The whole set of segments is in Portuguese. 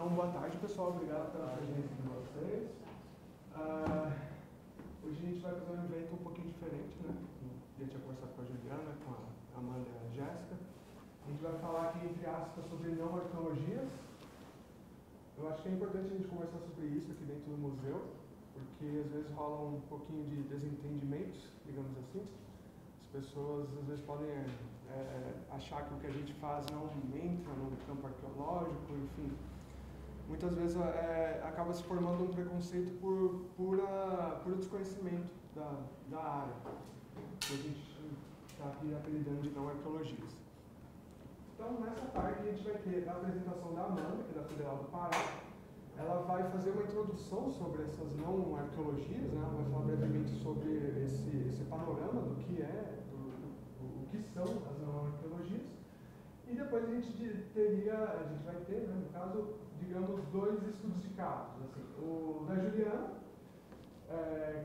Então, boa tarde, pessoal. Obrigado pela presença de vocês. Hoje a gente vai fazer um evento um pouquinho diferente, né? A gente vai conversar com a Juliana, com a Amanda e a Jéssica. A gente vai falar aqui, entre aspas, sobre não arqueologias. Eu acho que é importante a gente conversar sobre isso aqui dentro do museu, porque às vezes rola um pouquinho de desentendimentos, digamos assim. As pessoas às vezes podem achar que o que a gente faz não entra no campo arqueológico, enfim. Muitas vezes acaba se formando um preconceito por desconhecimento da área, que a gente está aqui apelidando de não arqueologias. Então, nessa parte, a gente vai ter a apresentação da Amanda, que é da Federal do Pará. Ela vai fazer uma introdução sobre essas não arqueologias, né? Ela vai falar brevemente sobre esse panorama do que o que são as não arqueologias. E depois a gente vai ter, né, no caso, digamos, dois estudos de casos. Assim, o da Juliana,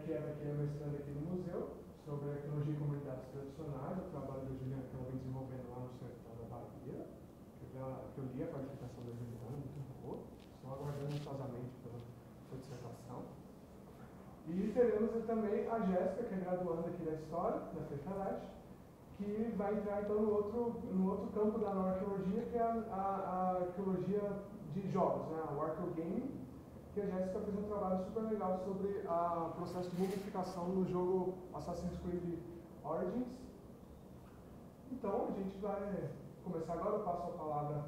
que é daqui, mestrando aqui no museu, sobre arqueologia e comunidades tradicionais, o trabalho da Juliana que ela vem desenvolvendo lá no sertão da Bahia, que eu li a qualificação da Juliana, muito boa, estou aguardando ansiosamente pela sua dissertação. E teremos também a Jéssica, que é graduanda aqui da História, da FEFELESH, que vai entrar então no outro campo da não arqueologia, que é a arqueologia de jogos, né, o arqueogame, que a Jéssica fez um trabalho super legal sobre o processo de mumificação no jogo Assassin's Creed Origins. Então, a gente vai começar agora, eu passo a palavra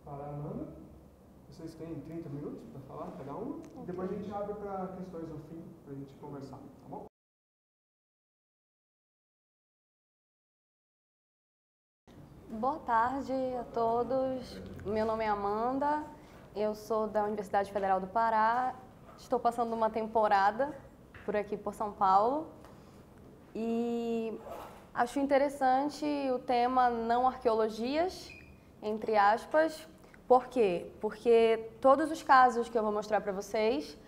para a Amanda. Vocês têm 30 minutos para falar, cada um. Okay. Depois a gente abre para questões no fim, para a gente conversar, tá bom? Boa tarde a todos. Meu nome é Amanda, eu sou da Universidade Federal do Pará. Estou passando uma temporada por aqui por São Paulo e acho interessante o tema não arqueologias, entre aspas. Por quê? Porque todos os casos que eu vou mostrar para vocês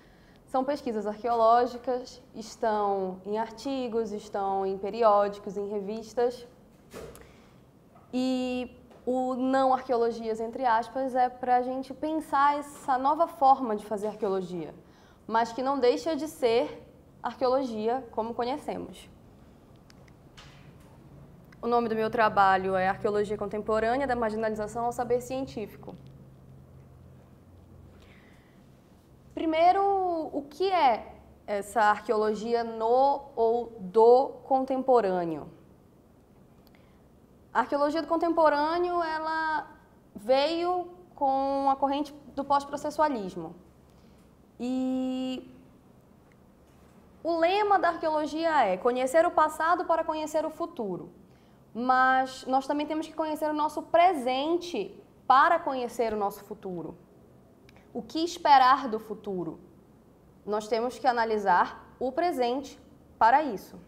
são pesquisas arqueológicas, estão em artigos, estão em periódicos, em revistas. E o não arqueologias, entre aspas, é para a gente pensar essa nova forma de fazer arqueologia, mas que não deixa de ser arqueologia como conhecemos. O nome do meu trabalho é Arqueologia Contemporânea da Marginalização ao Saber Científico. Primeiro, o que é essa arqueologia no ou do contemporâneo? A arqueologia do contemporâneo, ela veio com a corrente do pós-processualismo. E o lema da arqueologia é conhecer o passado para conhecer o futuro. Mas nós também temos que conhecer o nosso presente para conhecer o nosso futuro. O que esperar do futuro? Nós temos que analisar o presente para isso.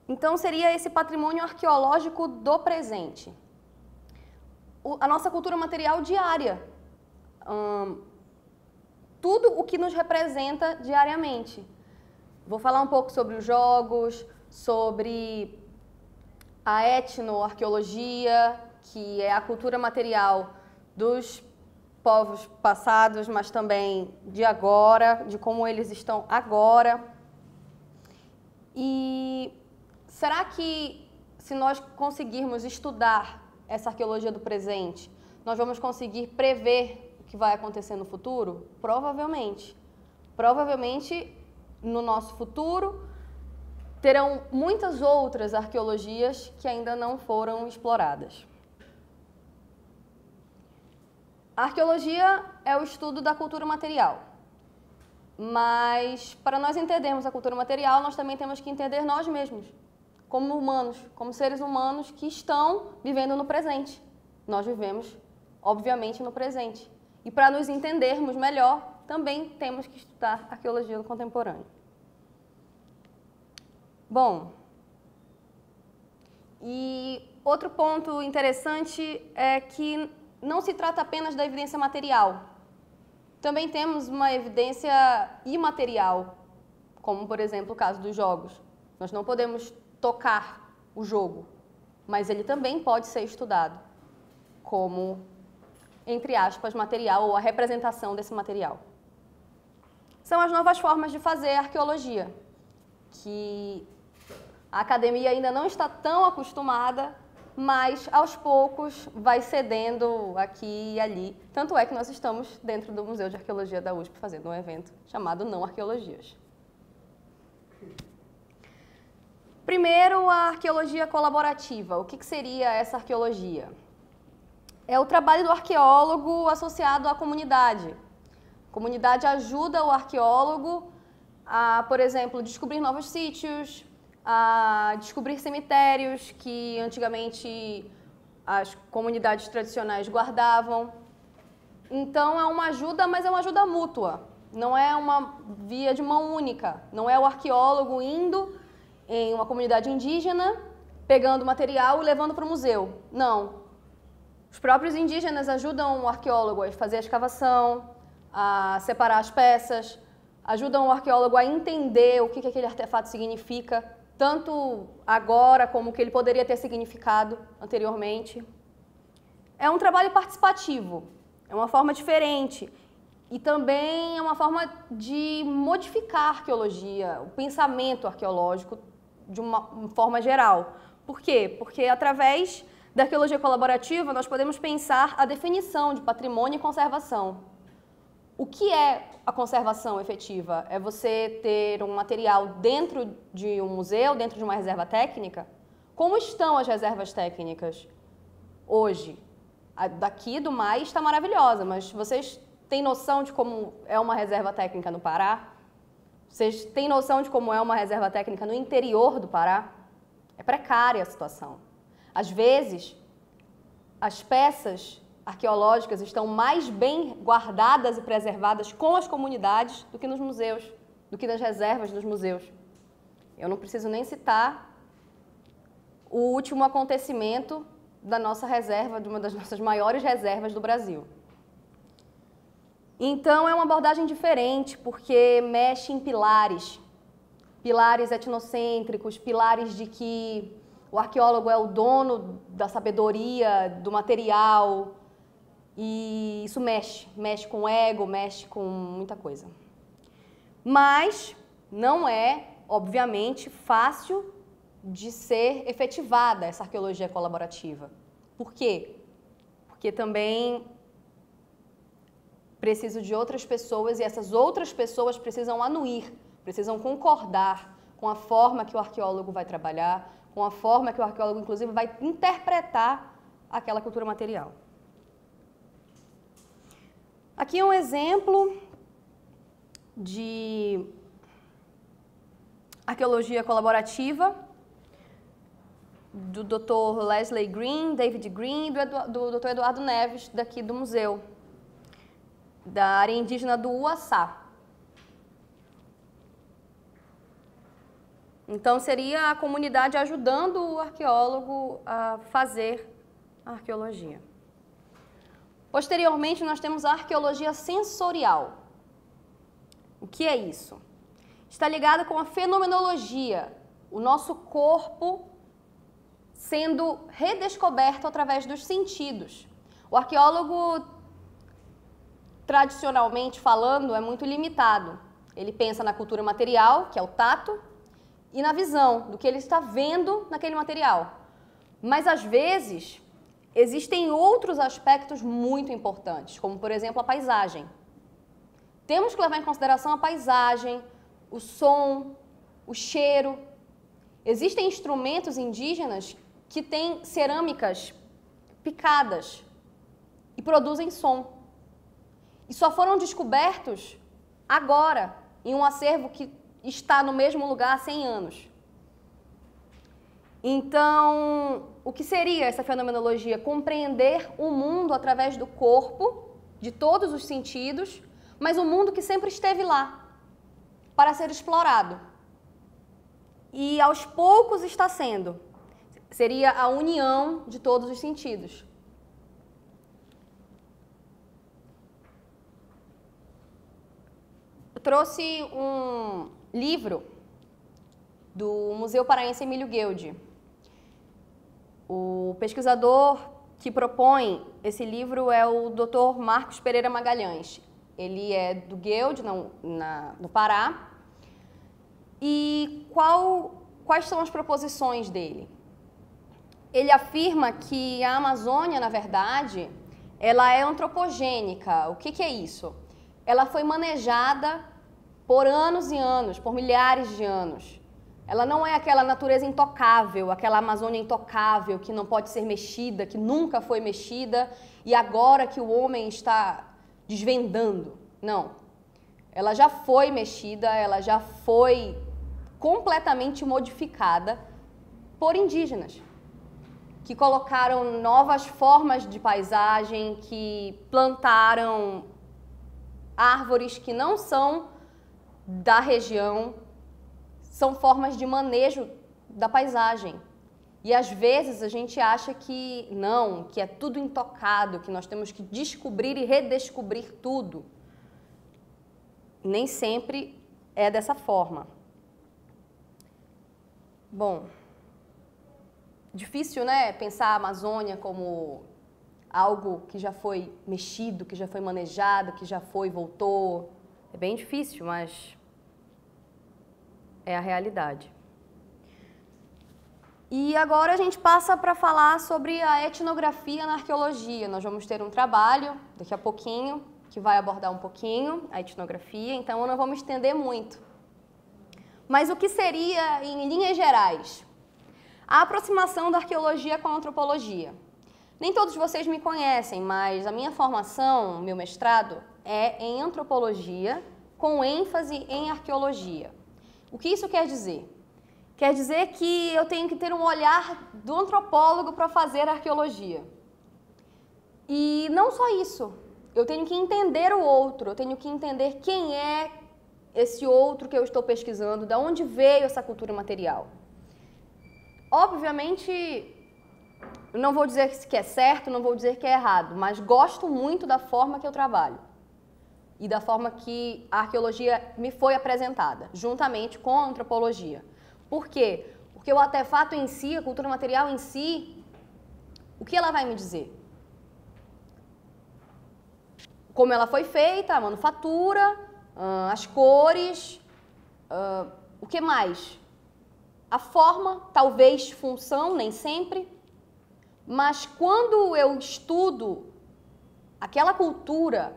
Então, seria esse patrimônio arqueológico do presente. A nossa cultura material diária. Tudo o que nos representa diariamente. Vou falar um pouco sobre os jogos, sobre a etnoarqueologia, que é a cultura material dos povos passados, mas também de agora, de como eles estão agora. E será que, se nós conseguirmos estudar essa arqueologia do presente, nós vamos conseguir prever o que vai acontecer no futuro? Provavelmente. Provavelmente, no nosso futuro, terão muitas outras arqueologias que ainda não foram exploradas. A arqueologia é o estudo da cultura material. Mas, para nós entendermos a cultura material, nós também temos que entender nós mesmos, como humanos, como seres humanos que estão vivendo no presente. Nós vivemos, obviamente, no presente. E para nos entendermos melhor, também temos que estudar arqueologia do contemporâneo. Bom, e outro ponto interessante é que não se trata apenas da evidência material. Também temos uma evidência imaterial, como, por exemplo, o caso dos jogos. Nós não podemos tocar o jogo, mas ele também pode ser estudado como entre aspas, material ou a representação desse material. São as novas formas de fazer arqueologia, que a academia ainda não está tão acostumada, mas aos poucos vai cedendo aqui e ali. Tanto é que nós estamos dentro do Museu de Arqueologia da USP fazendo um evento chamado Não Arqueologias. Primeiro, a arqueologia colaborativa. O que seria essa arqueologia? É o trabalho do arqueólogo associado à comunidade. A comunidade ajuda o arqueólogo a, por exemplo, descobrir novos sítios, a descobrir cemitérios que antigamente as comunidades tradicionais guardavam. Então é uma ajuda, mas é uma ajuda mútua. Não é uma via de mão única. Não é o arqueólogo indo em uma comunidade indígena, pegando material e levando para o museu. Não. Os próprios indígenas ajudam o arqueólogo a fazer a escavação, a separar as peças, ajudam o arqueólogo a entender o que aquele artefato significa, tanto agora como o que ele poderia ter significado anteriormente. É um trabalho participativo, é uma forma diferente e também é uma forma de modificar a arqueologia, o pensamento arqueológico de uma forma geral. Por quê? Porque através da arqueologia colaborativa nós podemos pensar a definição de patrimônio e conservação. O que é a conservação efetiva? É você ter um material dentro de um museu, dentro de uma reserva técnica? Como estão as reservas técnicas hoje? A daqui do mais está maravilhosa, mas vocês têm noção de como é uma reserva técnica no Pará? Vocês têm noção de como é uma reserva técnica no interior do Pará? É precária a situação. Às vezes, as peças arqueológicas estão mais bem guardadas e preservadas com as comunidades do que nos museus, do que nas reservas dos museus. Eu não preciso nem citar o último acontecimento da nossa reserva, de uma das nossas maiores reservas do Brasil. Então, é uma abordagem diferente, porque mexe em pilares etnocêntricos, pilares de que o arqueólogo é o dono da sabedoria, do material, e isso mexe com o ego, mexe com muita coisa. Mas não é, obviamente, fácil de ser efetivada essa arqueologia colaborativa. Por quê? Porque também preciso de outras pessoas e essas outras pessoas precisam anuir, precisam concordar com a forma que o arqueólogo vai trabalhar, com a forma que o arqueólogo, inclusive, vai interpretar aquela cultura material. Aqui é um exemplo de arqueologia colaborativa do Dr. Leslie Green, David Green e do Dr. Eduardo Neves, daqui do museu, da área indígena do Uaçá. Então, seria a comunidade ajudando o arqueólogo a fazer a arqueologia. Posteriormente, nós temos a arqueologia sensorial. O que é isso? Está ligado com a fenomenologia, o nosso corpo sendo redescoberto através dos sentidos. O arqueólogo, tradicionalmente falando, é muito limitado. Ele pensa na cultura material, que é o tato, e na visão do que ele está vendo naquele material. Mas, às vezes, existem outros aspectos muito importantes, como, por exemplo, a paisagem. Temos que levar em consideração a paisagem, o som, o cheiro. Existem instrumentos indígenas que têm cerâmicas picadas e produzem som. E só foram descobertos agora, em um acervo que está no mesmo lugar há 100 anos. Então, o que seria essa fenomenologia? Compreender o mundo através do corpo, de todos os sentidos, mas um mundo que sempre esteve lá, para ser explorado. E aos poucos está sendo. Seria a união de todos os sentidos. Eu trouxe um livro do Museu Paraense Emílio Gueldi. O pesquisador que propõe esse livro é o Dr. Marcos Pereira Magalhães. Ele é do Guild, no Pará. E quais são as proposições dele? Ele afirma que a Amazônia, na verdade, ela é antropogênica. O que é isso? Ela foi manejada por anos e anos, por milhares de anos. Ela não é aquela natureza intocável, aquela Amazônia intocável que não pode ser mexida, que nunca foi mexida e agora que o homem está desvendando. Não. Ela já foi mexida, ela já foi completamente modificada por indígenas, que colocaram novas formas de paisagem, que plantaram árvores que não são da região, são formas de manejo da paisagem. E às vezes a gente acha que não, que é tudo intocado, que nós temos que descobrir e redescobrir tudo. Nem sempre é dessa forma. Bom, difícil, né, pensar a Amazônia como algo que já foi mexido, que já foi manejado, que já foi e voltou. É bem difícil, mas é a realidade. E agora a gente passa para falar sobre a etnografia na arqueologia. Nós vamos ter um trabalho, daqui a pouquinho, que vai abordar um pouquinho a etnografia, então eu não vou me estender muito. Mas o que seria, em linhas gerais, a aproximação da arqueologia com a antropologia? Nem todos vocês me conhecem, mas a minha formação, meu mestrado, é em antropologia, com ênfase em arqueologia. O que isso quer dizer? Quer dizer que eu tenho que ter um olhar do antropólogo para fazer arqueologia. E não só isso, eu tenho que entender o outro, eu tenho que entender quem é esse outro que eu estou pesquisando, de onde veio essa cultura material. Obviamente, não vou dizer que é certo, não vou dizer que é errado, mas gosto muito da forma que eu trabalho e da forma que a arqueologia me foi apresentada, juntamente com a antropologia. Por quê? Porque o artefato em si, a cultura material em si, o que ela vai me dizer? Como ela foi feita, a manufatura, as cores, o que mais? A forma, talvez função, nem sempre. Mas quando eu estudo aquela cultura,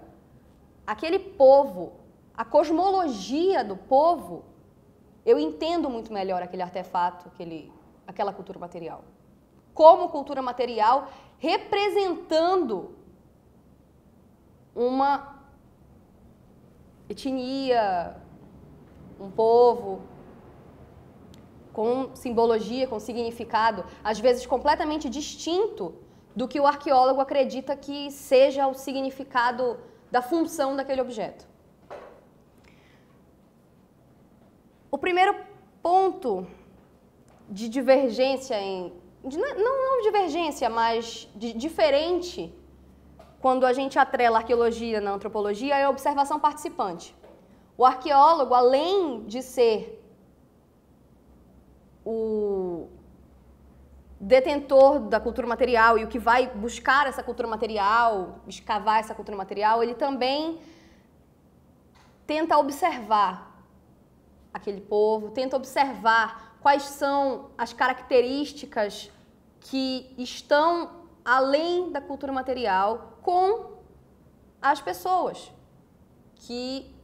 aquele povo, a cosmologia do povo, eu entendo muito melhor aquele artefato, aquela cultura material. Como cultura material, representando uma etnia, um povo, com simbologia, com significado, às vezes completamente distinto do que o arqueólogo acredita que seja o significado da função daquele objeto. O primeiro ponto de divergência, não divergência, mas de diferente, quando a gente atrela a arqueologia na antropologia, é a observação participante. O arqueólogo, além de ser o detentor da cultura material e o que vai buscar essa cultura material, escavar essa cultura material, ele também tenta observar aquele povo, tenta observar quais são as características que estão além da cultura material com as pessoas que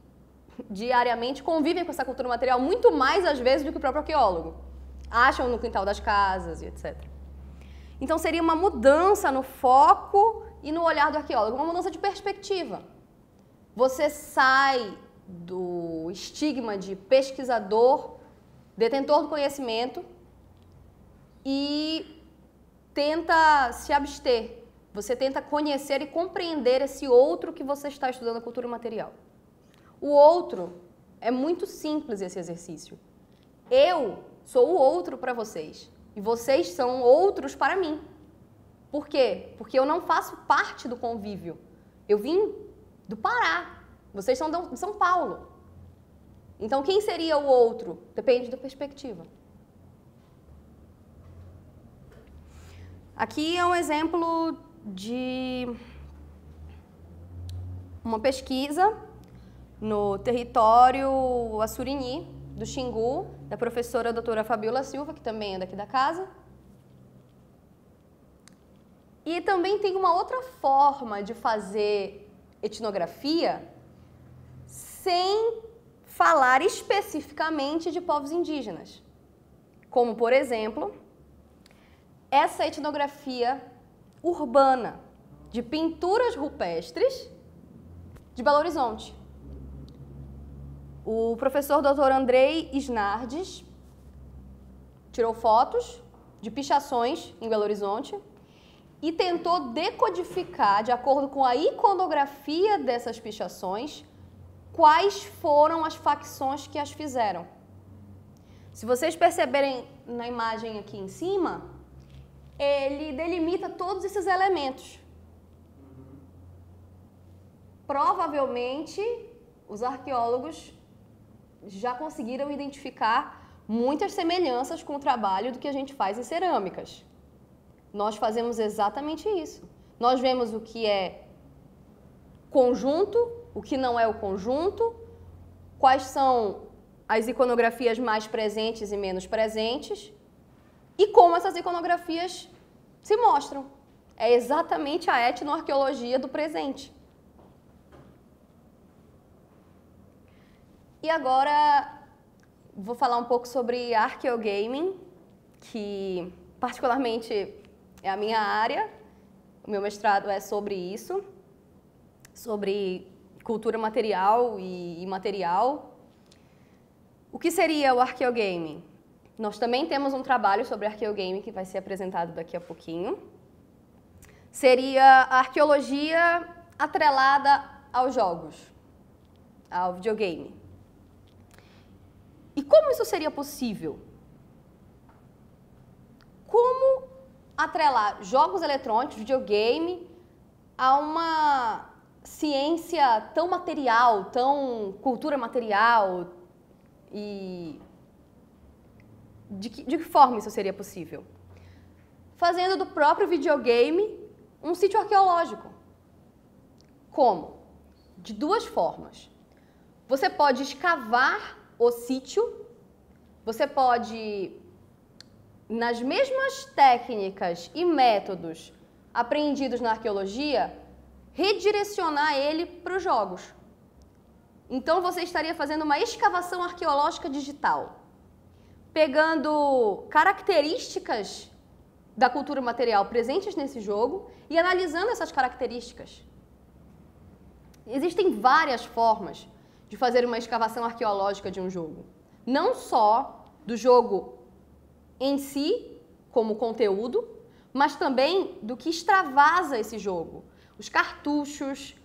diariamente convivem com essa cultura material muito mais às vezes do que o próprio arqueólogo. Acham no quintal das casas e etc. Então seria uma mudança no foco e no olhar do arqueólogo, uma mudança de perspectiva. Você sai do estigma de pesquisador, detentor do conhecimento e tenta se abster. Você tenta conhecer e compreender esse outro que você está estudando, a cultura material. O outro, é muito simples esse exercício. Eu sou o outro para vocês e vocês são outros para mim. Por quê? Porque eu não faço parte do convívio. Eu vim do Pará, vocês são de São Paulo. Então, quem seria o outro? Depende da perspectiva. Aqui é um exemplo de uma pesquisa no território Assurini, do Xingu, da professora doutora Fabiola Silva, que também é daqui da casa. E também tem uma outra forma de fazer etnografia sem falar especificamente de povos indígenas, como, por exemplo, essa etnografia urbana de pinturas rupestres de Belo Horizonte. O professor Dr. Andrei Snardes tirou fotos de pichações em Belo Horizonte e tentou decodificar, de acordo com a iconografia dessas pichações, quais foram as facções que as fizeram. Se vocês perceberem na imagem aqui em cima, ele delimita todos esses elementos. Provavelmente, os arqueólogos já conseguiram identificar muitas semelhanças com o trabalho do que a gente faz em cerâmicas. Nós fazemos exatamente isso. Nós vemos o que é conjunto, o que não é o conjunto, quais são as iconografias mais presentes e menos presentes e como essas iconografias se mostram. É exatamente a etnoarqueologia do presente. E agora vou falar um pouco sobre arqueogaming, que particularmente é a minha área. O meu mestrado é sobre isso, sobre cultura material e imaterial. O que seria o arqueogaming? Nós também temos um trabalho sobre arqueogaming que vai ser apresentado daqui a pouquinho. Seria a arqueologia atrelada aos jogos, ao videogame. E como isso seria possível? Como atrelar jogos eletrônicos, videogame, a uma ciência tão material, tão cultura material? E de que forma isso seria possível? Fazendo do próprio videogame um sítio arqueológico. Como? De duas formas. Você pode escavar o sítio, você pode, nas mesmas técnicas e métodos aprendidos na arqueologia, redirecionar ele para os jogos. Então você estaria fazendo uma escavação arqueológica digital, pegando características da cultura material presentes nesse jogo e analisando essas características. Existem várias formas de fazer uma escavação arqueológica de um jogo. Não só do jogo em si, como conteúdo, mas também do que extravasa esse jogo. Os cartuchos,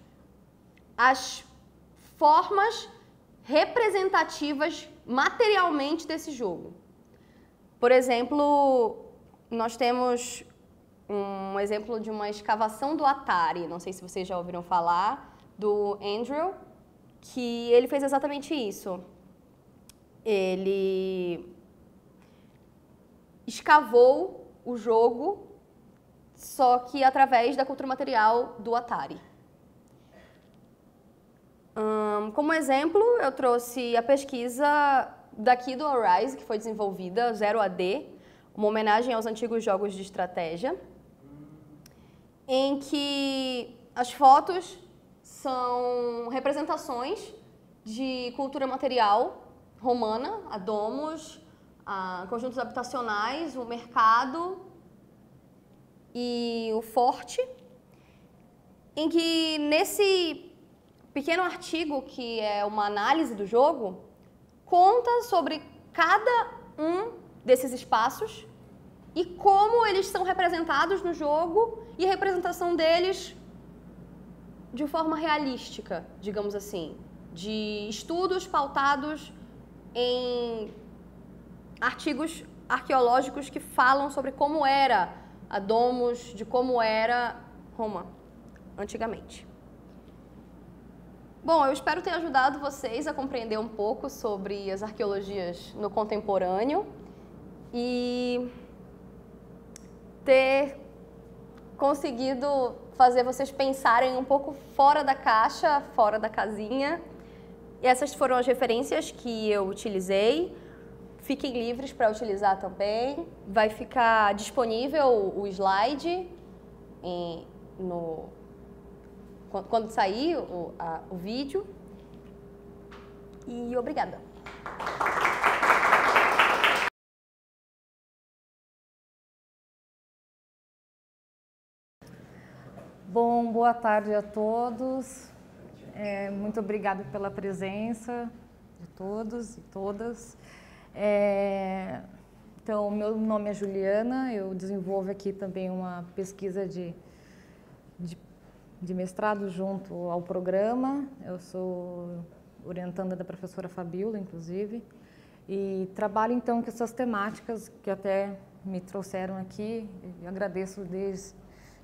as formas representativas materialmente desse jogo. Por exemplo, nós temos um exemplo de uma escavação do Atari, não sei se vocês já ouviram falar, do Andrew, que ele fez exatamente isso. Ele escavou o jogo, só que através da cultura material do Atari. Como exemplo, eu trouxe a pesquisa daqui do Arise, que foi desenvolvida, 0AD, uma homenagem aos antigos jogos de estratégia, em que as fotos são representações de cultura material romana, a domos, a conjuntos habitacionais, o mercado e o forte, em que nesse pequeno artigo, que é uma análise do jogo, conta sobre cada um desses espaços e como eles são representados no jogo e a representação deles de forma realística, digamos assim, de estudos pautados em artigos arqueológicos que falam sobre como era a Domus, de como era Roma antigamente. Bom, eu espero ter ajudado vocês a compreender um pouco sobre as arqueologias no contemporâneo e ter conseguido fazer vocês pensarem um pouco fora da caixa, fora da casinha. E essas foram as referências que eu utilizei. Fiquem livres para utilizar também. Vai ficar disponível o slide quando sair o vídeo. E obrigada. Bom, boa tarde a todos. Muito obrigada pela presença de todos e todas. Então, meu nome é Juliana, eu desenvolvo aqui também uma pesquisa de mestrado junto ao programa. Eu sou orientanda da professora Fabiola, inclusive, e trabalho então com essas temáticas que até me trouxeram aqui. Eu agradeço desde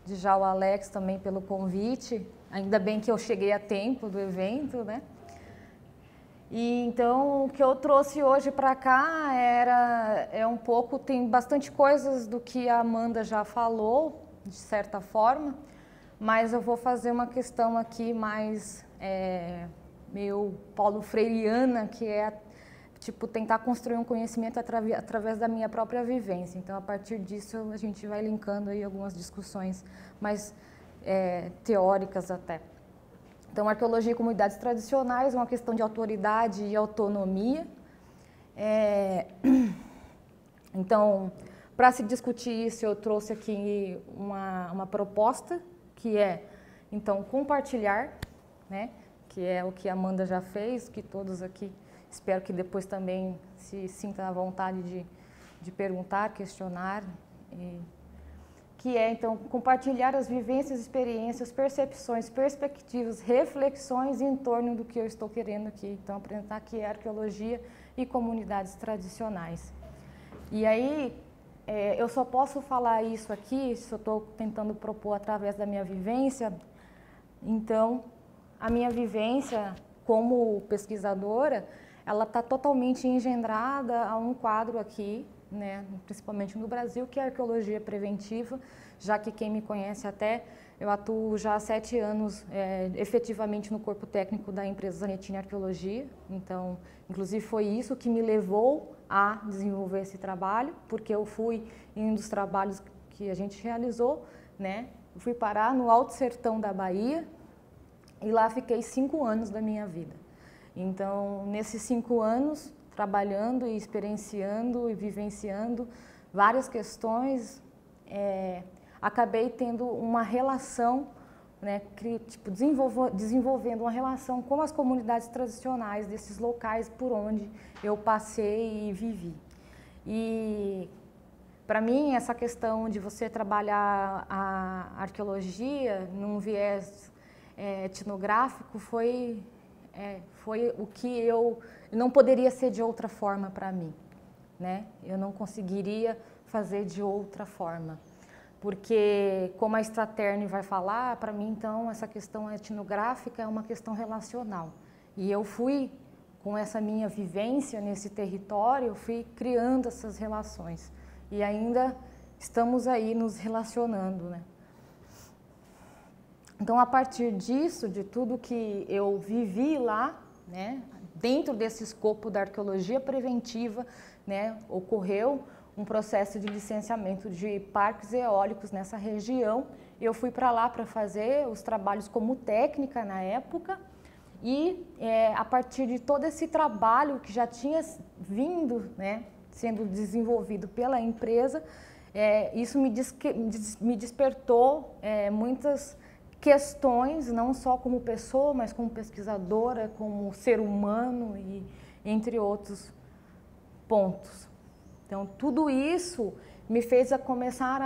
já ao Alex também pelo convite, ainda bem que eu cheguei a tempo do evento, né? E então o que eu trouxe hoje para cá um pouco, tem bastante coisas do que a Amanda já falou, de certa forma, mas eu vou fazer uma questão aqui mais meio paulo freireana, que é tipo tentar construir um conhecimento através da minha própria vivência. Então, a partir disso, a gente vai linkando aí algumas discussões mais teóricas até. Então, arqueologia e comunidades tradicionais é uma questão de autoridade e autonomia. Então, para se discutir isso, eu trouxe aqui uma proposta, que é, então, compartilhar, né? Que é o que a Amanda já fez, que todos aqui, espero que depois também se sinta à vontade de perguntar, questionar, que é, então, compartilhar as vivências, experiências, percepções, perspectivas, reflexões em torno do que eu estou querendo aqui, então, apresentar que é arqueologia e comunidades tradicionais. E aí, eu só posso falar isso aqui se eu estou tentando propor através da minha vivência. Então, a minha vivência como pesquisadora, ela está totalmente engendrada a um quadro aqui, né, principalmente no Brasil, que é a arqueologia preventiva, já que quem me conhece até, eu atuo já há 7 anos efetivamente no corpo técnico da empresa Zanettini Arqueologia. Então, inclusive foi isso que me levou a desenvolver esse trabalho, porque eu fui em um dos trabalhos que a gente realizou, né, eu fui parar no Alto Sertão da Bahia, e lá fiquei 5 anos da minha vida. Então, nesses 5 anos, trabalhando e experienciando e vivenciando várias questões, acabei tendo uma relação, né, tipo, desenvolvendo uma relação com as comunidades tradicionais desses locais por onde eu passei e vivi. E, para mim, essa questão de você trabalhar a arqueologia num viés etnográfico foi o que eu não poderia ser de outra forma para mim, né? Eu não conseguiria fazer de outra forma, porque como a Straterne vai falar, para mim então essa questão etnográfica é uma questão relacional, e eu fui com essa minha vivência nesse território, eu fui criando essas relações e ainda estamos aí nos relacionando, né? Então, a partir disso, de tudo que eu vivi lá, né, dentro desse escopo da arqueologia preventiva, né, ocorreu um processo de licenciamento de parques eólicos nessa região. Eu fui para lá para fazer os trabalhos como técnica na época e, a partir de todo esse trabalho que já tinha vindo, né, sendo desenvolvido pela empresa, isso me despertou muitas questões, não só como pessoa, mas como pesquisadora, como ser humano e entre outros pontos. Então, tudo isso me fez começar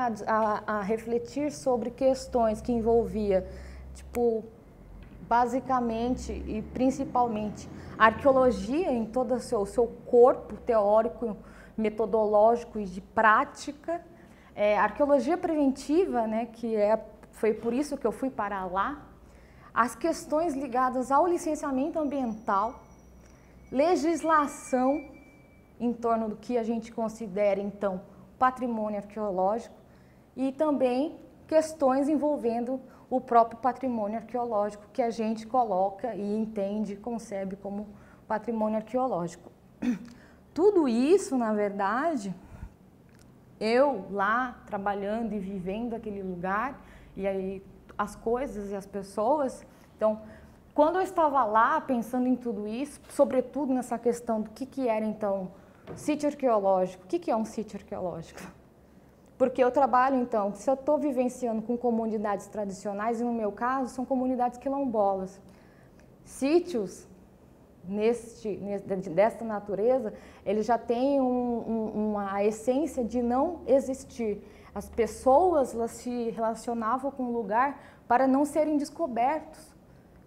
a refletir sobre questões que envolvia, tipo, basicamente e principalmente a arqueologia em todo o seu corpo teórico, metodológico e de prática, a arqueologia preventiva, né, que foi por isso que eu fui para lá, as questões ligadas ao licenciamento ambiental, legislação em torno do que a gente considera, então, patrimônio arqueológico, e também questões envolvendo o próprio patrimônio arqueológico que a gente coloca e entende, concebe como patrimônio arqueológico. Tudo isso, na verdade, eu lá trabalhando e vivendo aquele lugar, e aí as coisas e as pessoas, então, quando eu estava lá pensando em tudo isso, sobretudo nessa questão do que era então sítio arqueológico, o que é um sítio arqueológico? Porque eu trabalho, então, se eu estou vivenciando com comunidades tradicionais, e no meu caso, são comunidades quilombolas. Sítios desta natureza, eles já têm uma essência de não existir. As pessoas elas se relacionavam com o lugar para não serem descobertos.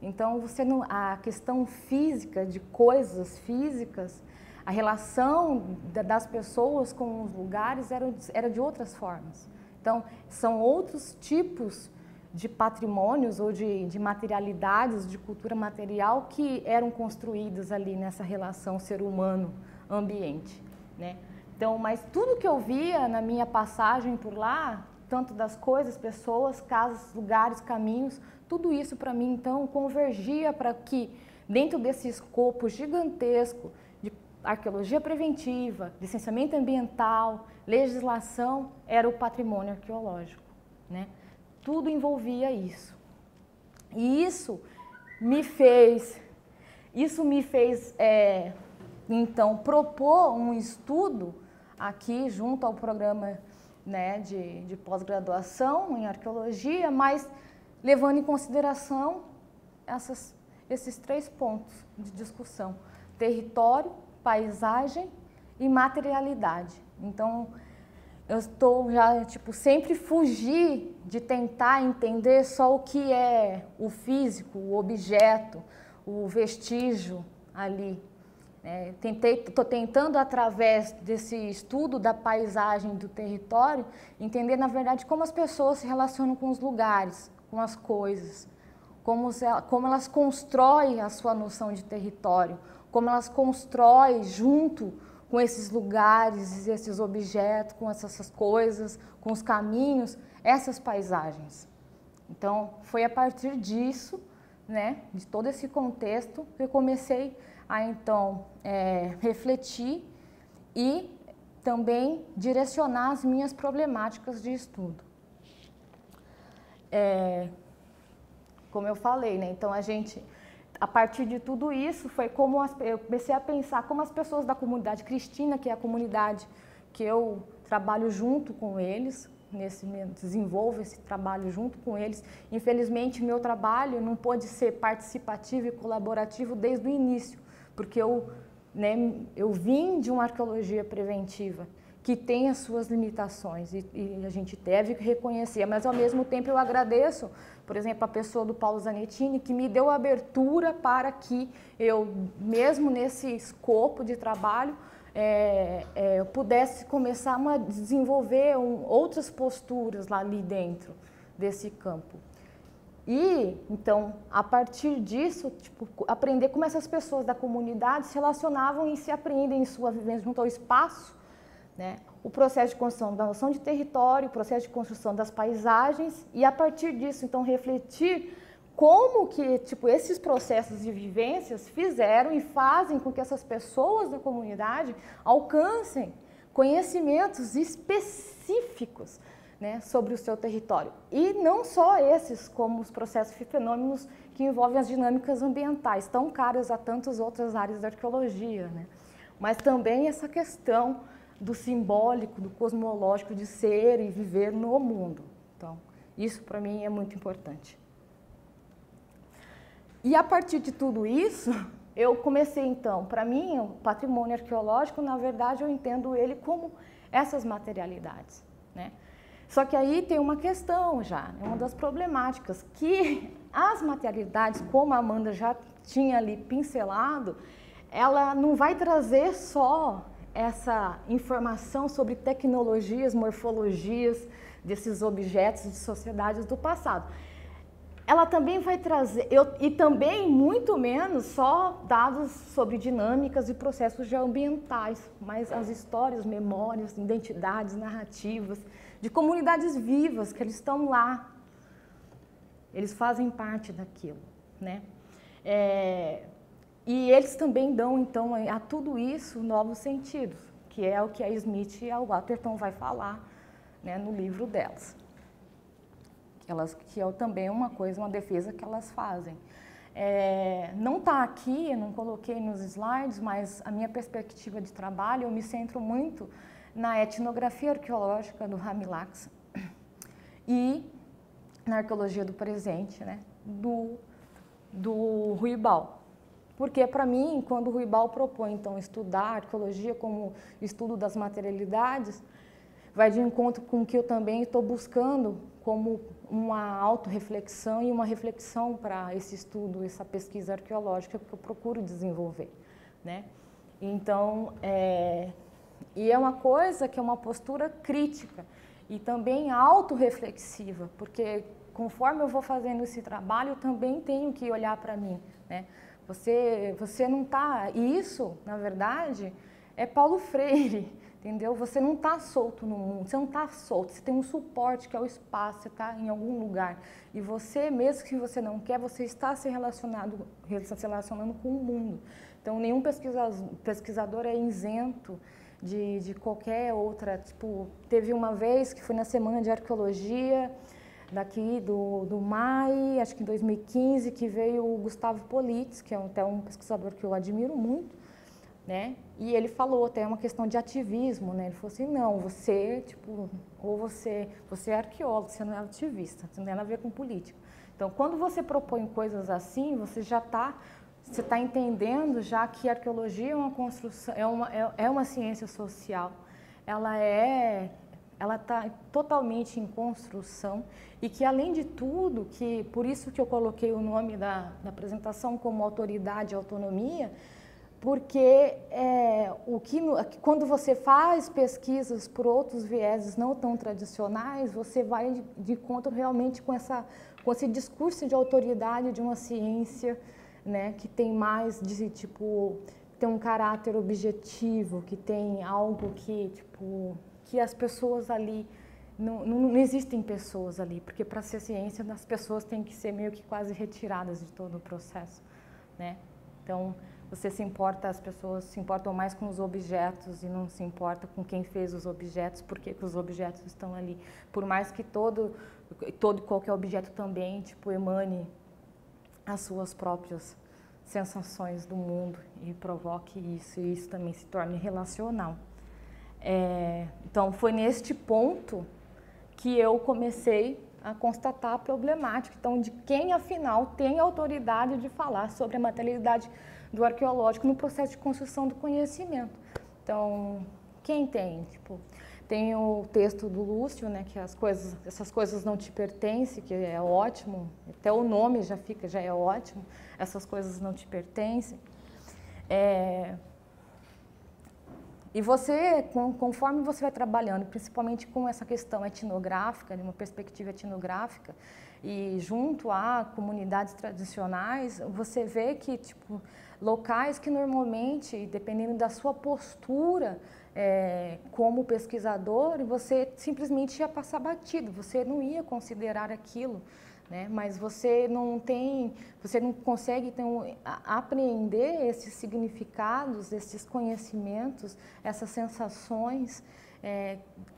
Então, a questão física, de coisas físicas, a relação das pessoas com os lugares era de outras formas. Então, são outros tipos de patrimônios ou de materialidades, de cultura material que eram construídas ali nessa relação ser humano-ambiente, né? Então, mas tudo que eu via na minha passagem por lá, tanto das coisas, pessoas, casas, lugares, caminhos, tudo isso para mim, então, convergia para que, dentro desse escopo gigantesco de arqueologia preventiva, licenciamento ambiental, legislação, era o patrimônio arqueológico, né? Tudo envolvia isso. E isso me fez então, propor um estudo aqui junto ao programa, né, de pós-graduação em arqueologia, mas levando em consideração esses 3 pontos de discussão: território, paisagem e materialidade. Então, eu estou já, sempre fugir de tentar entender só o que é o físico, o objeto, o vestígio ali. Estou tentando, através desse estudo da paisagem do território, entender, na verdade, como as pessoas se relacionam com os lugares, com as coisas, como elas constroem a sua noção de território, como elas constroem junto com esses lugares, esses objetos, com essas coisas, com os caminhos, essas paisagens. Então, foi a partir disso, né, de todo esse contexto, que eu comecei a, então, refletir e também direcionar as minhas problemáticas de estudo. Como eu falei, né, então a partir de tudo isso, foi como eu comecei a pensar como as pessoas da comunidade cristina, que é a comunidade que eu trabalho junto com eles, desenvolvo esse trabalho junto com eles. Infelizmente, meu trabalho não pôde ser participativo e colaborativo desde o início, porque eu vim de uma arqueologia preventiva que tem as suas limitações e a gente deve reconhecer, mas ao mesmo tempo eu agradeço, por exemplo, a pessoa do Paulo Zanettini, que me deu abertura para que eu, mesmo nesse escopo de trabalho, eu pudesse começar a desenvolver outras posturas lá ali dentro desse campo. E, então, a partir disso, aprender como essas pessoas da comunidade se relacionavam e se apreendem em sua vivência junto ao espaço, né? O processo de construção da noção de território, o processo de construção das paisagens e, a partir disso, então, refletir como que esses processos de vivências fizeram e fazem com que essas pessoas da comunidade alcancem conhecimentos específicos, né, sobre o seu território. E não só esses, como os processos e fenômenos que envolvem as dinâmicas ambientais, tão caras a tantas outras áreas da arqueologia, né? Mas também essa questão do simbólico, do cosmológico, de ser e viver no mundo. Então, isso para mim é muito importante. E a partir de tudo isso, eu comecei então, para mim, o patrimônio arqueológico, na verdade, eu entendo ele como essas materialidades, né? Só que aí tem uma questão já, uma das problemáticas, que as materialidades, como a Amanda já tinha ali pincelado, ela não vai trazer só essa informação sobre tecnologias, morfologias desses objetos de sociedades do passado. ela também vai trazer, e também muito menos só dados sobre dinâmicas e processos geoambientais, mas as histórias, memórias, identidades, narrativas, de comunidades vivas, que eles estão lá, eles fazem parte daquilo, né? E eles também dão, então, a tudo isso novos sentidos, que é o que a Smith e a Waterton vai falar, né, no livro delas. Que é também uma defesa que elas fazem. Não está aqui, eu não coloquei nos slides, mas a minha perspectiva de trabalho, eu me centro muito na etnografia arqueológica do Ramilax e na arqueologia do presente, né, do Ruibal. Porque, para mim, quando o Ruibal propõe, então, estudar a arqueologia como estudo das materialidades, vai de encontro com o que eu também estou buscando como uma autorreflexão e uma reflexão para esse estudo, essa pesquisa arqueológica que eu procuro desenvolver, né? Então, e é uma coisa que é uma postura crítica e também autorreflexiva, porque conforme eu vou fazendo esse trabalho, eu também tenho que olhar para mim, né? Você não está... E isso, na verdade, é Paulo Freire, entendeu? Você não está solto no mundo, você não está solto, você tem um suporte que é o espaço, você está em algum lugar. E você, mesmo que você não quer, você está se relacionando com o mundo. Então, nenhum pesquisador é isento de qualquer outra... Tipo, teve uma vez que foi na Semana de Arqueologia, daqui do MAI, acho que em 2015, que veio o Gustavo Politz, que é até um pesquisador que eu admiro muito, né? E ele falou até uma questão de ativismo, né? Ele falou assim, não, você, tipo, ou você é arqueólogo, você não é ativista, você não tem nada a ver com política. Então, quando você propõe coisas assim, você já está entendendo já que a arqueologia é uma construção, é uma ciência social, ela está totalmente em construção e que, além de tudo, que por isso que eu coloquei o nome da apresentação como autoridade e autonomia, porque quando você faz pesquisas por outros vieses não tão tradicionais, você vai de encontro realmente com esse discurso de autoridade de uma ciência, né, que tem mais de tipo, tem um caráter objetivo, que tem algo que tipo que as pessoas ali, não existem pessoas ali, porque para ser ciência as pessoas têm que ser meio que quase retiradas de todo o processo, né? Então, as pessoas se importam mais com os objetos e não se importa com quem fez os objetos, porque os objetos estão ali. Por mais que todo qualquer objeto também, tipo, emane as suas próprias sensações do mundo e provoque isso, e isso também se torne relacional. Então, foi neste ponto que eu comecei a constatar a problemática, então, de quem, afinal, tem autoridade de falar sobre a materialidade do arqueológico no processo de construção do conhecimento. Então, quem tem? Tipo, tem o texto do Lúcio, né, que essas coisas não te pertencem, que é ótimo, até o nome já é ótimo, essas coisas não te pertencem. E você, conforme você vai trabalhando, principalmente com essa questão etnográfica, de uma perspectiva etnográfica, e junto a comunidades tradicionais, você vê que, tipo, locais que normalmente, dependendo da sua postura como pesquisador, você simplesmente ia passar batido, você não ia considerar aquilo, né? Mas você não consegue então apreender esses significados, esses conhecimentos, essas sensações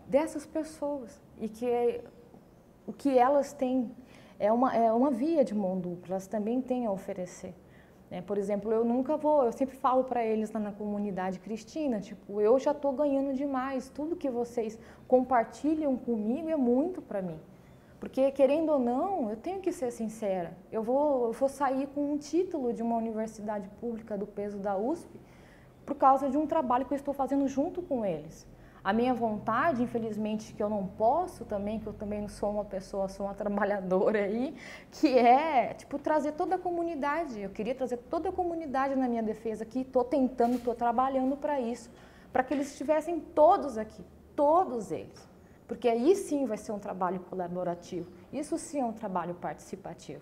dessas pessoas, e que o que elas têm é uma via de mão dupla, elas também têm a oferecer. Por exemplo, eu sempre falo para eles lá na comunidade cristina, tipo, eu já estou ganhando demais, tudo que vocês compartilham comigo é muito para mim. Porque, querendo ou não, eu tenho que ser sincera, eu vou sair com um título de uma universidade pública do peso da USP por causa de um trabalho que eu estou fazendo junto com eles. A minha vontade, infelizmente, que eu não posso também, que eu também não sou uma pessoa, sou uma trabalhadora aí, que é, tipo, trazer toda a comunidade. Eu queria trazer toda a comunidade na minha defesa aqui, estou trabalhando para isso, para que eles estivessem todos aqui, todos eles. Porque aí sim vai ser um trabalho colaborativo, isso sim é um trabalho participativo.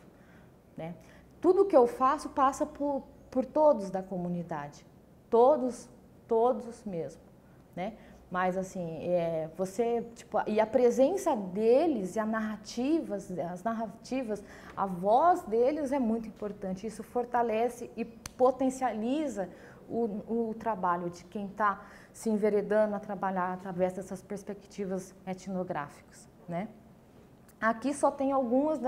né? Tudo que eu faço passa por todos da comunidade, todos mesmo, né? Mas assim, você, tipo, e a presença deles e as narrativas, a voz deles é muito importante. Isso fortalece e potencializa o trabalho de quem está se enveredando a trabalhar através dessas perspectivas etnográficas, né? Aqui só tem algumas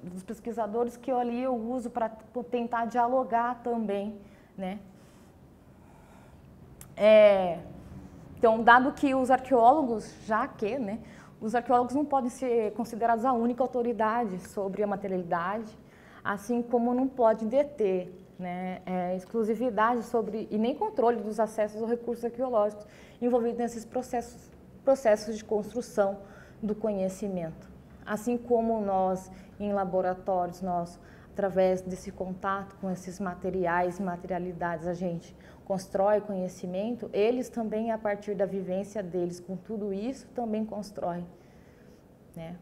dos pesquisadores que eu uso para tentar dialogar também, né? Então, dado que os arqueólogos, né, os arqueólogos não podem ser considerados a única autoridade sobre a materialidade, assim como não pode deter, né, exclusividade sobre e nem controle dos acessos aos recursos arqueológicos envolvidos nesses processos de construção do conhecimento. Assim como nós, em laboratórios, através desse contato com esses materiais e materialidades, a gente constrói conhecimento, eles também, a partir da vivência deles com tudo isso, também constroem, né?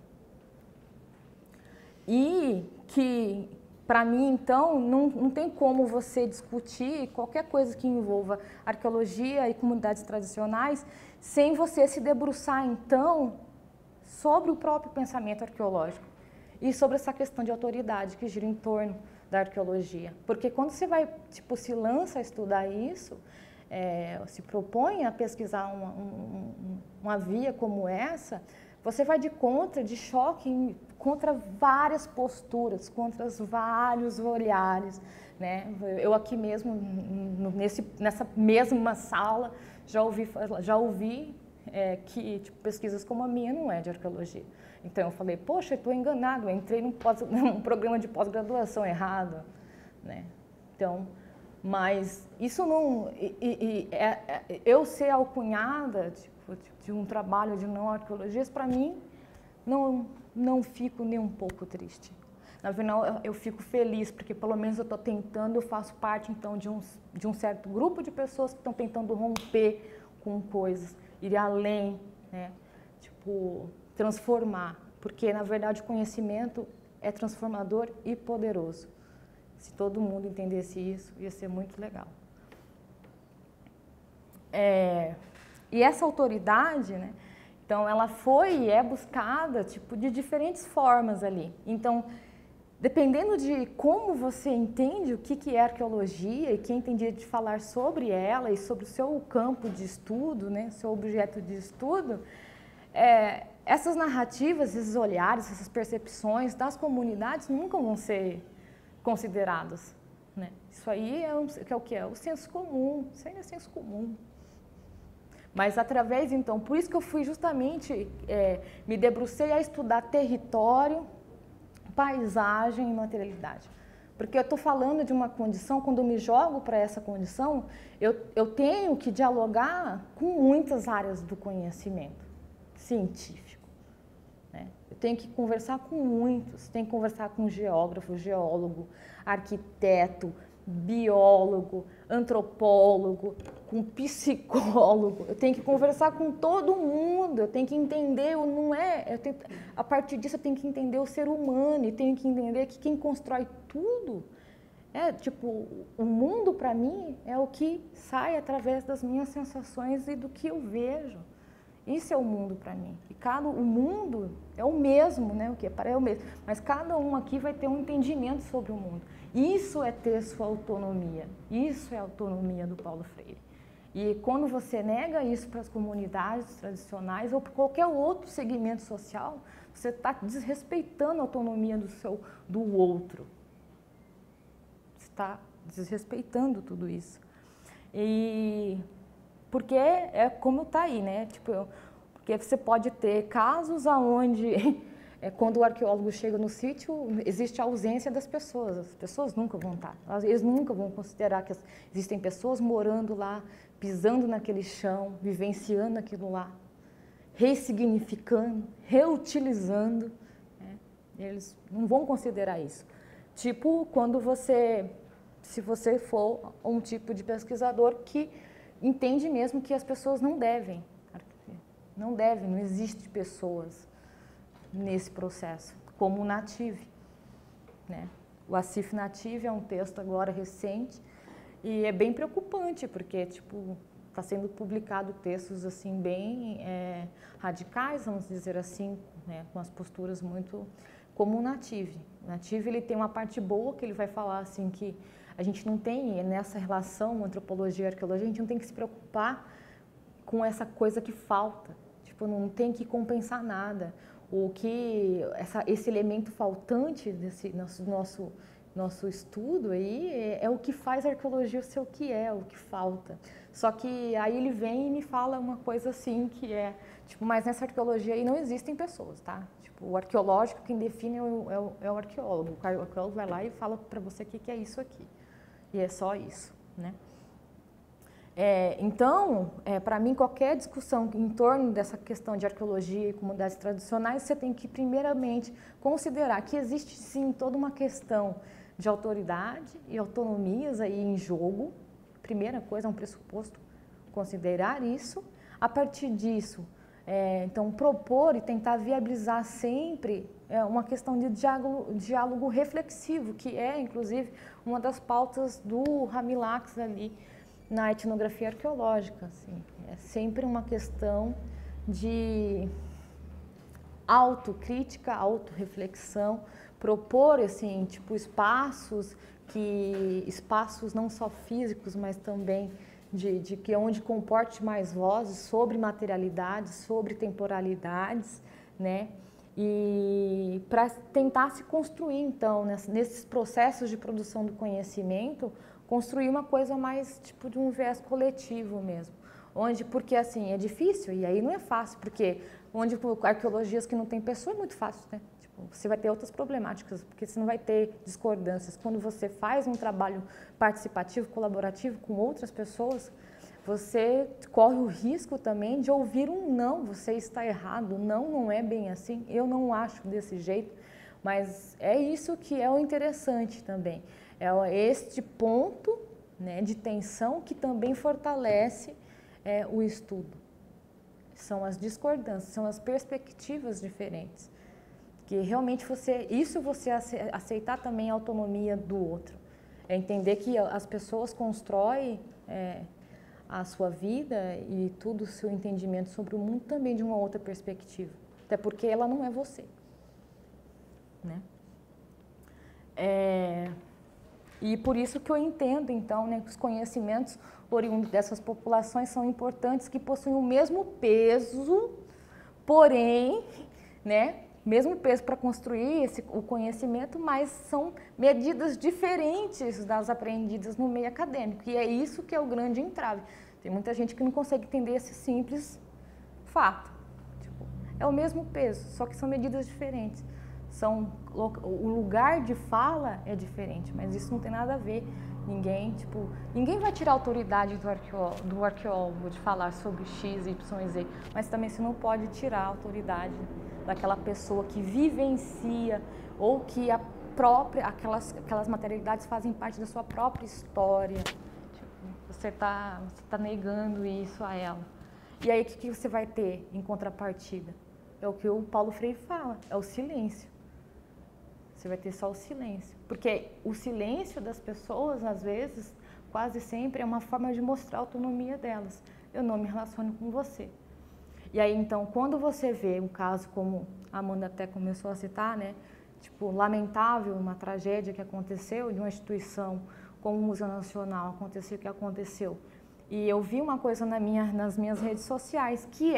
E que, para mim, então, não tem como você discutir qualquer coisa que envolva arqueologia e comunidades tradicionais sem você se debruçar, então, sobre o próprio pensamento arqueológico e sobre essa questão de autoridade que gira em torno da arqueologia. Porque quando você vai, tipo, se lança a estudar isso, se propõe a pesquisar uma via como essa, você vai de choque contra várias posturas, contra vários olhares, né? Eu aqui mesmo, nessa mesma sala, já ouvi que tipo, pesquisas como a minha não é de arqueologia. Então eu falei, poxa, estou enganado, eu entrei num programa de pós-graduação errado, né? Então, mas isso não... eu ser alcunhada de um trabalho de não arqueologias, para mim, não fico nem um pouco triste. Na final, eu fico feliz, porque pelo menos eu estou tentando, eu faço parte então de um certo grupo de pessoas que estão tentando romper com coisas, ir além, né? Tipo, transformar, porque na verdade o conhecimento é transformador e poderoso. Se todo mundo entendesse isso, ia ser muito legal. E essa autoridade, né? Então ela foi e é buscada tipo de diferentes formas ali. Então, dependendo de como você entende o que é arqueologia e quem tem direito de falar sobre ela e sobre o seu campo de estudo, né, seu objeto de estudo, essas narrativas, esses olhares, essas percepções das comunidades nunca vão ser consideradas, né? Isso aí é o que é? O senso comum, isso aí é senso comum. Mas através, então, por isso que eu fui justamente, me debrucei a estudar território, paisagem e materialidade. Porque eu estou falando de uma condição, quando eu me jogo para essa condição, eu tenho que dialogar com muitas áreas do conhecimento científico, né? Eu tenho que conversar com muitos, tenho que conversar com geógrafo, geólogo, arquiteto, biólogo, antropólogo, com psicólogo, eu tenho que conversar com todo mundo, eu tenho que entender, a partir disso eu tenho que entender o ser humano e tenho que entender que quem constrói tudo, tipo, o mundo para mim é o que sai através das minhas sensações e do que eu vejo. Isso é o mundo para mim. E o mundo é o mesmo, né? É o mesmo. Mas cada um aqui vai ter um entendimento sobre o mundo. Isso é ter sua autonomia. Isso é a autonomia do Paulo Freire. E quando você nega isso para as comunidades tradicionais ou para qualquer outro segmento social, você está desrespeitando a autonomia do outro. Você está desrespeitando tudo isso. Porque é como está aí, né? Tipo, porque você pode ter casos onde, quando o arqueólogo chega no sítio, existe a ausência das pessoas. As pessoas nunca vão estar. Eles nunca vão considerar que existem pessoas morando lá, pisando naquele chão, vivenciando aquilo lá, ressignificando, reutilizando, né? Eles não vão considerar isso. Tipo, se você for um tipo de pesquisador que entende mesmo que as pessoas não existe pessoas nesse processo, como o Native, né? O Asif Native é um texto agora recente e é bem preocupante, porque, tipo, está sendo publicado textos, assim, bem radicais, vamos dizer assim, né? Com as posturas muito... como o Native. O Native, ele tem uma parte boa que ele vai falar, assim, que a gente não tem, nessa relação antropologia e arqueologia, a gente não tem que se preocupar com essa coisa que falta. Tipo, não tem que compensar nada. O que esse elemento faltante desse nosso estudo aí é o que faz a arqueologia ser o que é, o que falta. Só que aí ele vem e me fala uma coisa assim que é, tipo, mas nessa arqueologia aí não existem pessoas, tá? Tipo, o arqueológico, quem define é o arqueólogo. O arqueólogo vai lá e fala para você o que é isso aqui. E é só isso, né? Então, para mim, qualquer discussão em torno dessa questão de arqueologia e comunidades tradicionais, você tem que, primeiramente, considerar que existe, sim, toda uma questão de autoridade e autonomias aí em jogo. Primeira coisa, é um pressuposto, considerar isso. A partir disso, então, propor e tentar viabilizar sempre uma questão de diálogo reflexivo, que é, inclusive, uma das pautas do Rami Lax ali, na etnografia arqueológica, assim. É sempre uma questão de autocrítica, autorreflexão, propor, assim, tipo, espaços não só físicos, mas também de que onde comporte mais vozes sobre materialidades, sobre temporalidades, né? E para tentar se construir, então, nesses processos de produção do conhecimento, construir uma coisa mais, tipo, de um viés coletivo mesmo. Porque, assim, é difícil, e aí não é fácil, porque arqueologias que não tem pessoa é muito fácil, né? Tipo, você vai ter outras problemáticas, porque você não vai ter discordâncias. Quando você faz um trabalho participativo, colaborativo com outras pessoas, você corre o risco também de ouvir um não, você está errado, não é bem assim, eu não acho desse jeito, mas é isso que é o interessante também. É este ponto, né, de tensão que também fortalece o estudo. São as discordâncias, são as perspectivas diferentes. Que realmente você aceitar também a autonomia do outro. É entender que as pessoas constroem a sua vida e todo o seu entendimento sobre o mundo também de uma outra perspectiva. Até porque ela não é você, né? E por isso que eu entendo, então, né, que os conhecimentos oriundos dessas populações são importantes, que possuem o mesmo peso, porém, né, mesmo peso para construir o conhecimento, mas são medidas diferentes das aprendidas no meio acadêmico. E é isso que é o grande entrave. Tem muita gente que não consegue entender esse simples fato. Tipo, é o mesmo peso, só que são medidas diferentes. O lugar de fala é diferente, mas isso não tem nada a ver. Ninguém vai tirar a autoridade do arqueólogo de falar sobre X, Y e Z, mas também você não pode tirar a autoridade daquela pessoa que vivencia ou que aquelas materialidades fazem parte da sua própria história. Tipo, você tá negando isso a ela. E aí o que você vai ter em contrapartida? É o que o Paulo Freire fala, é o silêncio. Você vai ter só o silêncio. Porque o silêncio das pessoas, às vezes, quase sempre, é uma forma de mostrar a autonomia delas. Eu não me relaciono com você. E aí, então, quando você vê um caso como a Amanda até começou a citar, né? Tipo, lamentável, uma tragédia que aconteceu de uma instituição como o Museu Nacional, aconteceu o que aconteceu. E eu vi uma coisa nas minhas redes sociais, que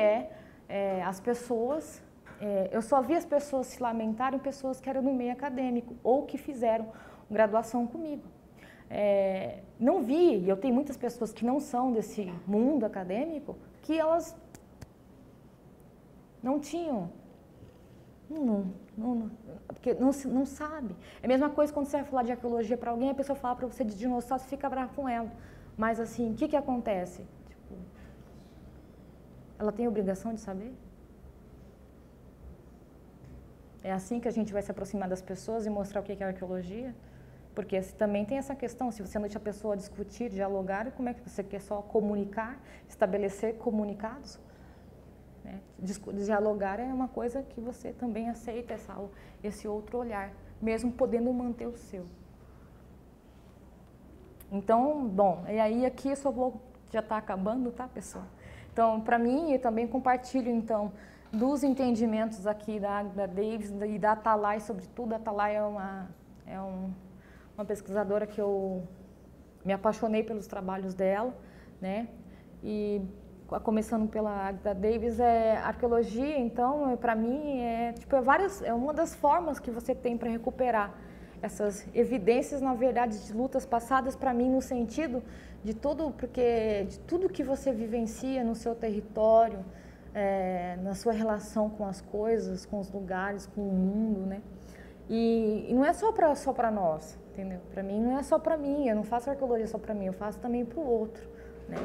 as pessoas... eu só vi as pessoas se lamentarem, pessoas que eram no meio acadêmico ou que fizeram graduação comigo. Não vi, e eu tenho muitas pessoas que não são desse mundo acadêmico, que elas não tinham, porque não sabe. É a mesma coisa quando você vai falar de arqueologia para alguém, a pessoa fala para você de dinossauro, você fica bravo com ela. Mas assim, o que acontece? Tipo, ela tem a obrigação de saber? É assim que a gente vai se aproximar das pessoas e mostrar o que é arqueologia? Porque também tem essa questão, se você não deixa a pessoa discutir, dialogar, como é que você quer só comunicar, estabelecer comunicados? Dialogar é uma coisa que você também aceita esse outro olhar. mesmo podendo manter o seu. Então, bom, e aí aqui eu só vou, já está acabando, tá, pessoal? Então, para mim, eu também compartilho, então, dos entendimentos aqui da Davis e da Atalay, sobretudo. A Atalay é uma pesquisadora que eu me apaixonei pelos trabalhos dela, né? E começando pela Agda Davis, a arqueologia, então, para mim, é uma das formas que você tem para recuperar essas evidências, na verdade, de lutas passadas, para mim, no sentido de tudo que você vivencia no seu território, na sua relação com as coisas, com os lugares, com o mundo, né? E não é só para nós, entendeu? Para mim, não é só para mim, eu não faço arqueologia só para mim, eu faço também para o outro, né?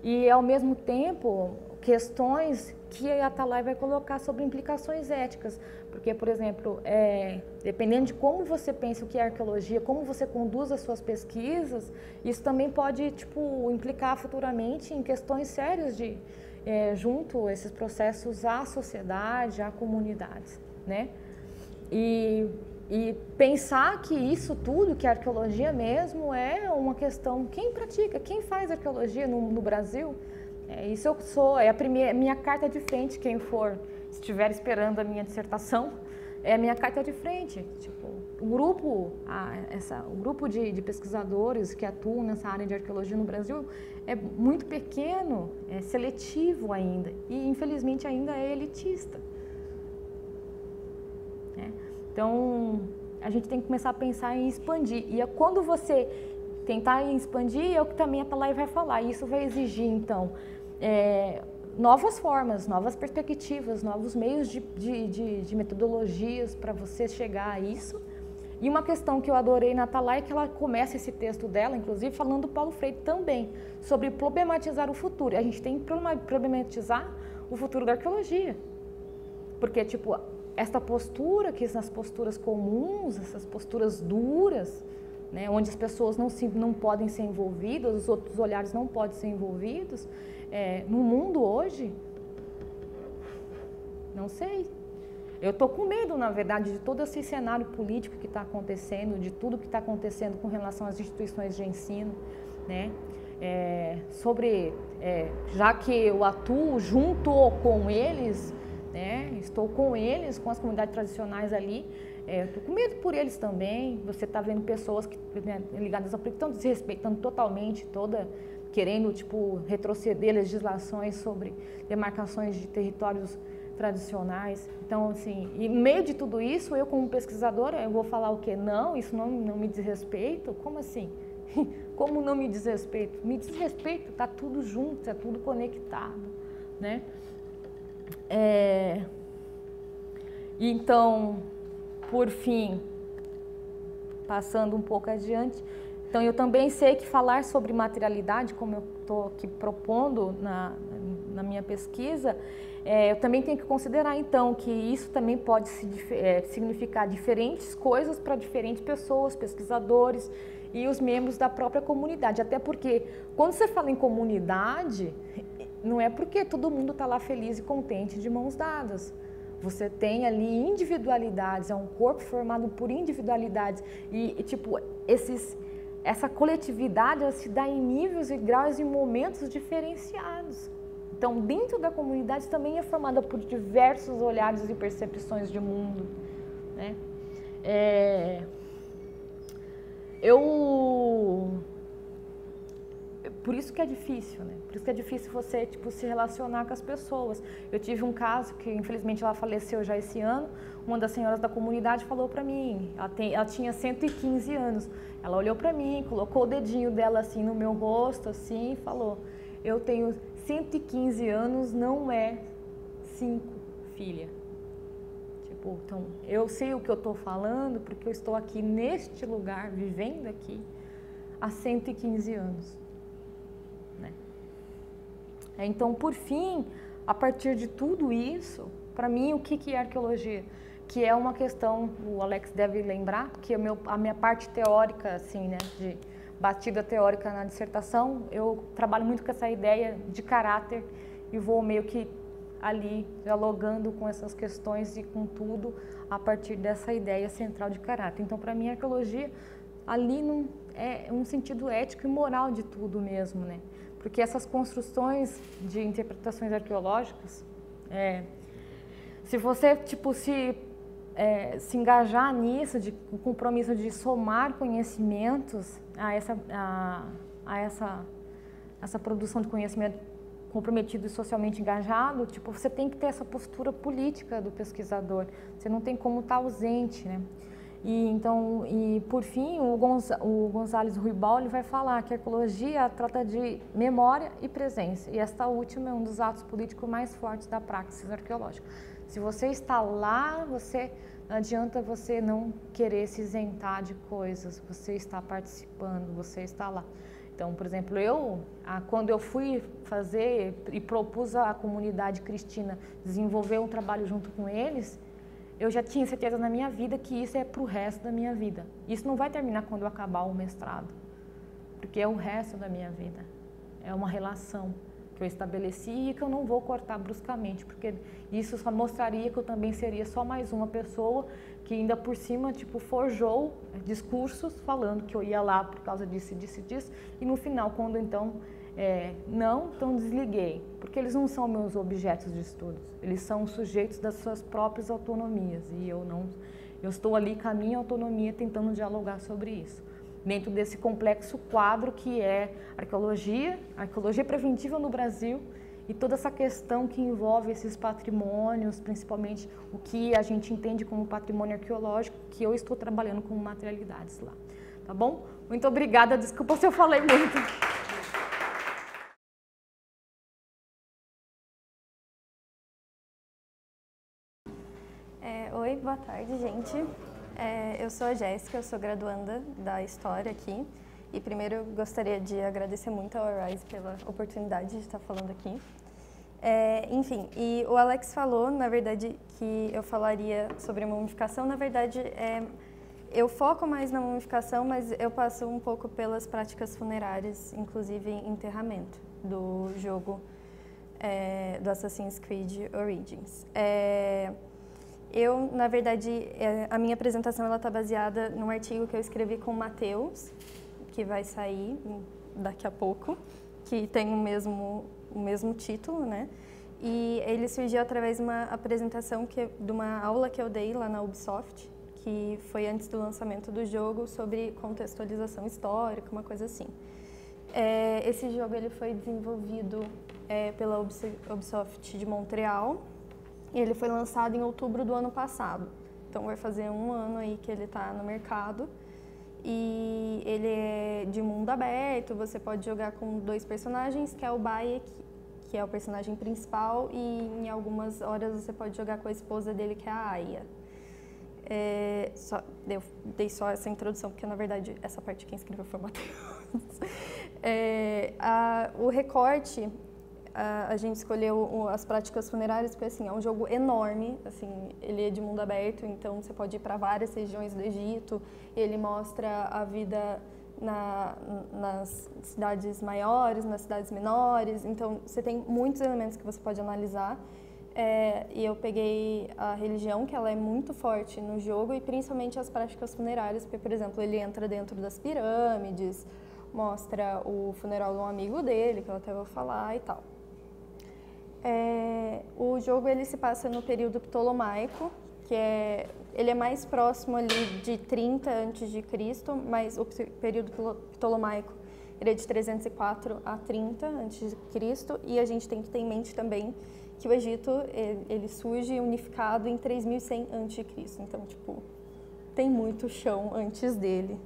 E, ao mesmo tempo, questões que a Atalay vai colocar sobre implicações éticas. Porque, por exemplo, dependendo de como você pensa o que é arqueologia, como você conduz as suas pesquisas, isso também pode, implicar futuramente em questões sérias junto a esses processos à sociedade, à comunidades, né? E pensar que isso tudo, que a arqueologia mesmo, é uma questão, quem pratica, quem faz arqueologia no Brasil, isso é a minha carta de frente, quem for, estiver esperando a minha dissertação, é a minha carta de frente. O grupo de pesquisadores que atuam nessa área de arqueologia no Brasil é muito pequeno, é seletivo ainda, e infelizmente ainda é elitista. Então, a gente tem que começar a pensar em expandir. E quando você tentar expandir, é o que também a Atalay vai falar. Isso vai exigir, então, novas formas, novas perspectivas, novos meios de metodologias para você chegar a isso. E uma questão que eu adorei na Atalay é que ela começa esse texto dela, inclusive, falando do Paulo Freire também, sobre problematizar o futuro. A gente tem que problematizar o futuro da arqueologia. Porque, esta postura, que são as posturas comuns, essas posturas duras, né, onde as pessoas não podem ser envolvidas, os outros olhares não podem ser envolvidos, no mundo hoje, não sei. Eu estou com medo, na verdade, de todo esse cenário político que está acontecendo, de tudo que está acontecendo com relação às instituições de ensino, né? Já que eu atuo junto com eles, né? Estou com eles, com as comunidades tradicionais ali, estou com medo por eles também. Você está vendo pessoas ligadas ao preto, estão desrespeitando totalmente, querendo retroceder legislações sobre demarcações de territórios tradicionais. Então, assim, e no meio de tudo isso, eu como pesquisadora, eu vou falar o quê? Não, isso não me diz respeito? Como assim? Como não me diz respeito? Me diz respeito, está tudo junto, é tudo conectado, né? Então, por fim, passando um pouco adiante, então eu também sei que falar sobre materialidade, como eu estou aqui propondo na minha pesquisa, eu também tenho que considerar então que isso também pode significar diferentes coisas para diferentes pessoas, pesquisadores e os membros da própria comunidade, até porque quando você fala em comunidade, não é porque todo mundo está lá feliz e contente de mãos dadas. Você tem ali individualidades, é um corpo formado por individualidades e essa coletividade ela se dá em níveis e graus e momentos diferenciados. Então, dentro da comunidade também é formada por diversos olhares e percepções de mundo, né? Por isso que é difícil, né? Por isso que é difícil você, se relacionar com as pessoas. Eu tive um caso que, infelizmente, ela faleceu já esse ano. Uma das senhoras da comunidade falou para mim, ela tinha 115 anos. Ela olhou para mim, colocou o dedinho dela assim no meu rosto, assim, e falou: eu tenho 115 anos, não é 5, filha. Então, eu sei o que eu estou falando porque eu estou aqui neste lugar, vivendo aqui, há 115 anos. Então, por fim, a partir de tudo isso, para mim, o que é arqueologia? Que é uma questão, o Alex deve lembrar, que a minha parte teórica, assim, né, de batida teórica na dissertação, eu trabalho muito com essa ideia de caráter e vou meio que ali dialogando com essas questões e com tudo a partir dessa ideia central de caráter. Então, para mim, a arqueologia ali não é um sentido ético e moral de tudo mesmo, né? Porque essas construções de interpretações arqueológicas, se você tipo se engajar nisso, o compromisso de somar conhecimentos a essa produção de conhecimento comprometido e socialmente engajado, tipo, você tem que ter essa postura política do pesquisador. Você não tem como estar ausente, né? E por fim, o González Ruibal vai falar que a arqueologia trata de memória e presença. E esta última é um dos atos políticos mais fortes da praxis arqueológica. Se você está lá, não adianta você não querer se isentar de coisas. Você está participando, você está lá. Então, por exemplo, quando eu fui fazer e propus à comunidade cristina desenvolver um trabalho junto com eles, eu já tinha certeza na minha vida que isso é para o resto da minha vida. Isso não vai terminar quando eu acabar o mestrado, porque é o resto da minha vida. É uma relação que eu estabeleci e que eu não vou cortar bruscamente, porque isso só mostraria que eu também seria só mais uma pessoa que ainda por cima, tipo, forjou discursos falando que eu ia lá por causa disso, disso, disso, e no final, quando então então desliguei, porque eles não são meus objetos de estudos, eles são sujeitos das suas próprias autonomias, e eu estou ali com a minha autonomia tentando dialogar sobre isso, dentro desse complexo quadro que é arqueologia preventiva no Brasil, e toda essa questão que envolve esses patrimônios, principalmente o que a gente entende como patrimônio arqueológico, que eu estou trabalhando com materialidades lá. Tá bom? Muito obrigada, desculpa se eu falei muito. Oi, boa tarde, gente. Eu sou a Jéssica, eu sou graduanda da História aqui. E primeiro eu gostaria de agradecer muito ao Arise pela oportunidade de estar falando aqui. Enfim, e o Alex falou, na verdade, que eu falaria sobre mumificação. Na verdade, eu foco mais na mumificação, mas eu passo um pouco pelas práticas funerárias, inclusive enterramento, do jogo do Assassin's Creed Origins. Na verdade, a minha apresentação está baseada num artigo que eu escrevi com o Matheus, que vai sair daqui a pouco, que tem o mesmo título, né? E ele surgiu através de uma apresentação de uma aula que eu dei lá na Ubisoft, que foi antes do lançamento do jogo, sobre contextualização histórica, uma coisa assim. Esse jogo ele foi desenvolvido pela Ubisoft de Montreal, e ele foi lançado em outubro do ano passado. Então vai fazer um ano aí que ele está no mercado. E ele é de mundo aberto, você pode jogar com 2 personagens, que é o Bayek, que é o personagem principal, e em algumas horas você pode jogar com a esposa dele, que é a Aya. Eu dei só essa introdução, porque na verdade essa parte quem escreveu foi o Matheus. O recorte, a gente escolheu as práticas funerárias porque assim, é um jogo enorme, assim, ele é de mundo aberto, então você pode ir para várias regiões do Egito, ele mostra a vida nas cidades maiores, nas cidades menores, então você tem muitos elementos que você pode analisar. E eu peguei a religião, que ela é muito forte no jogo, e principalmente as práticas funerárias, porque, por exemplo, ele entra dentro das pirâmides, mostra o funeral de um amigo dele, que eu até vou falar e tal. O jogo ele se passa no período ptolomaico, que ele é mais próximo ali de 30 a.C., mas o período ptolomaico ele é de 304 a 30 a.C., e a gente tem que ter em mente também que o Egito ele surge unificado em 3100 a.C., então tipo, tem muito chão antes dele.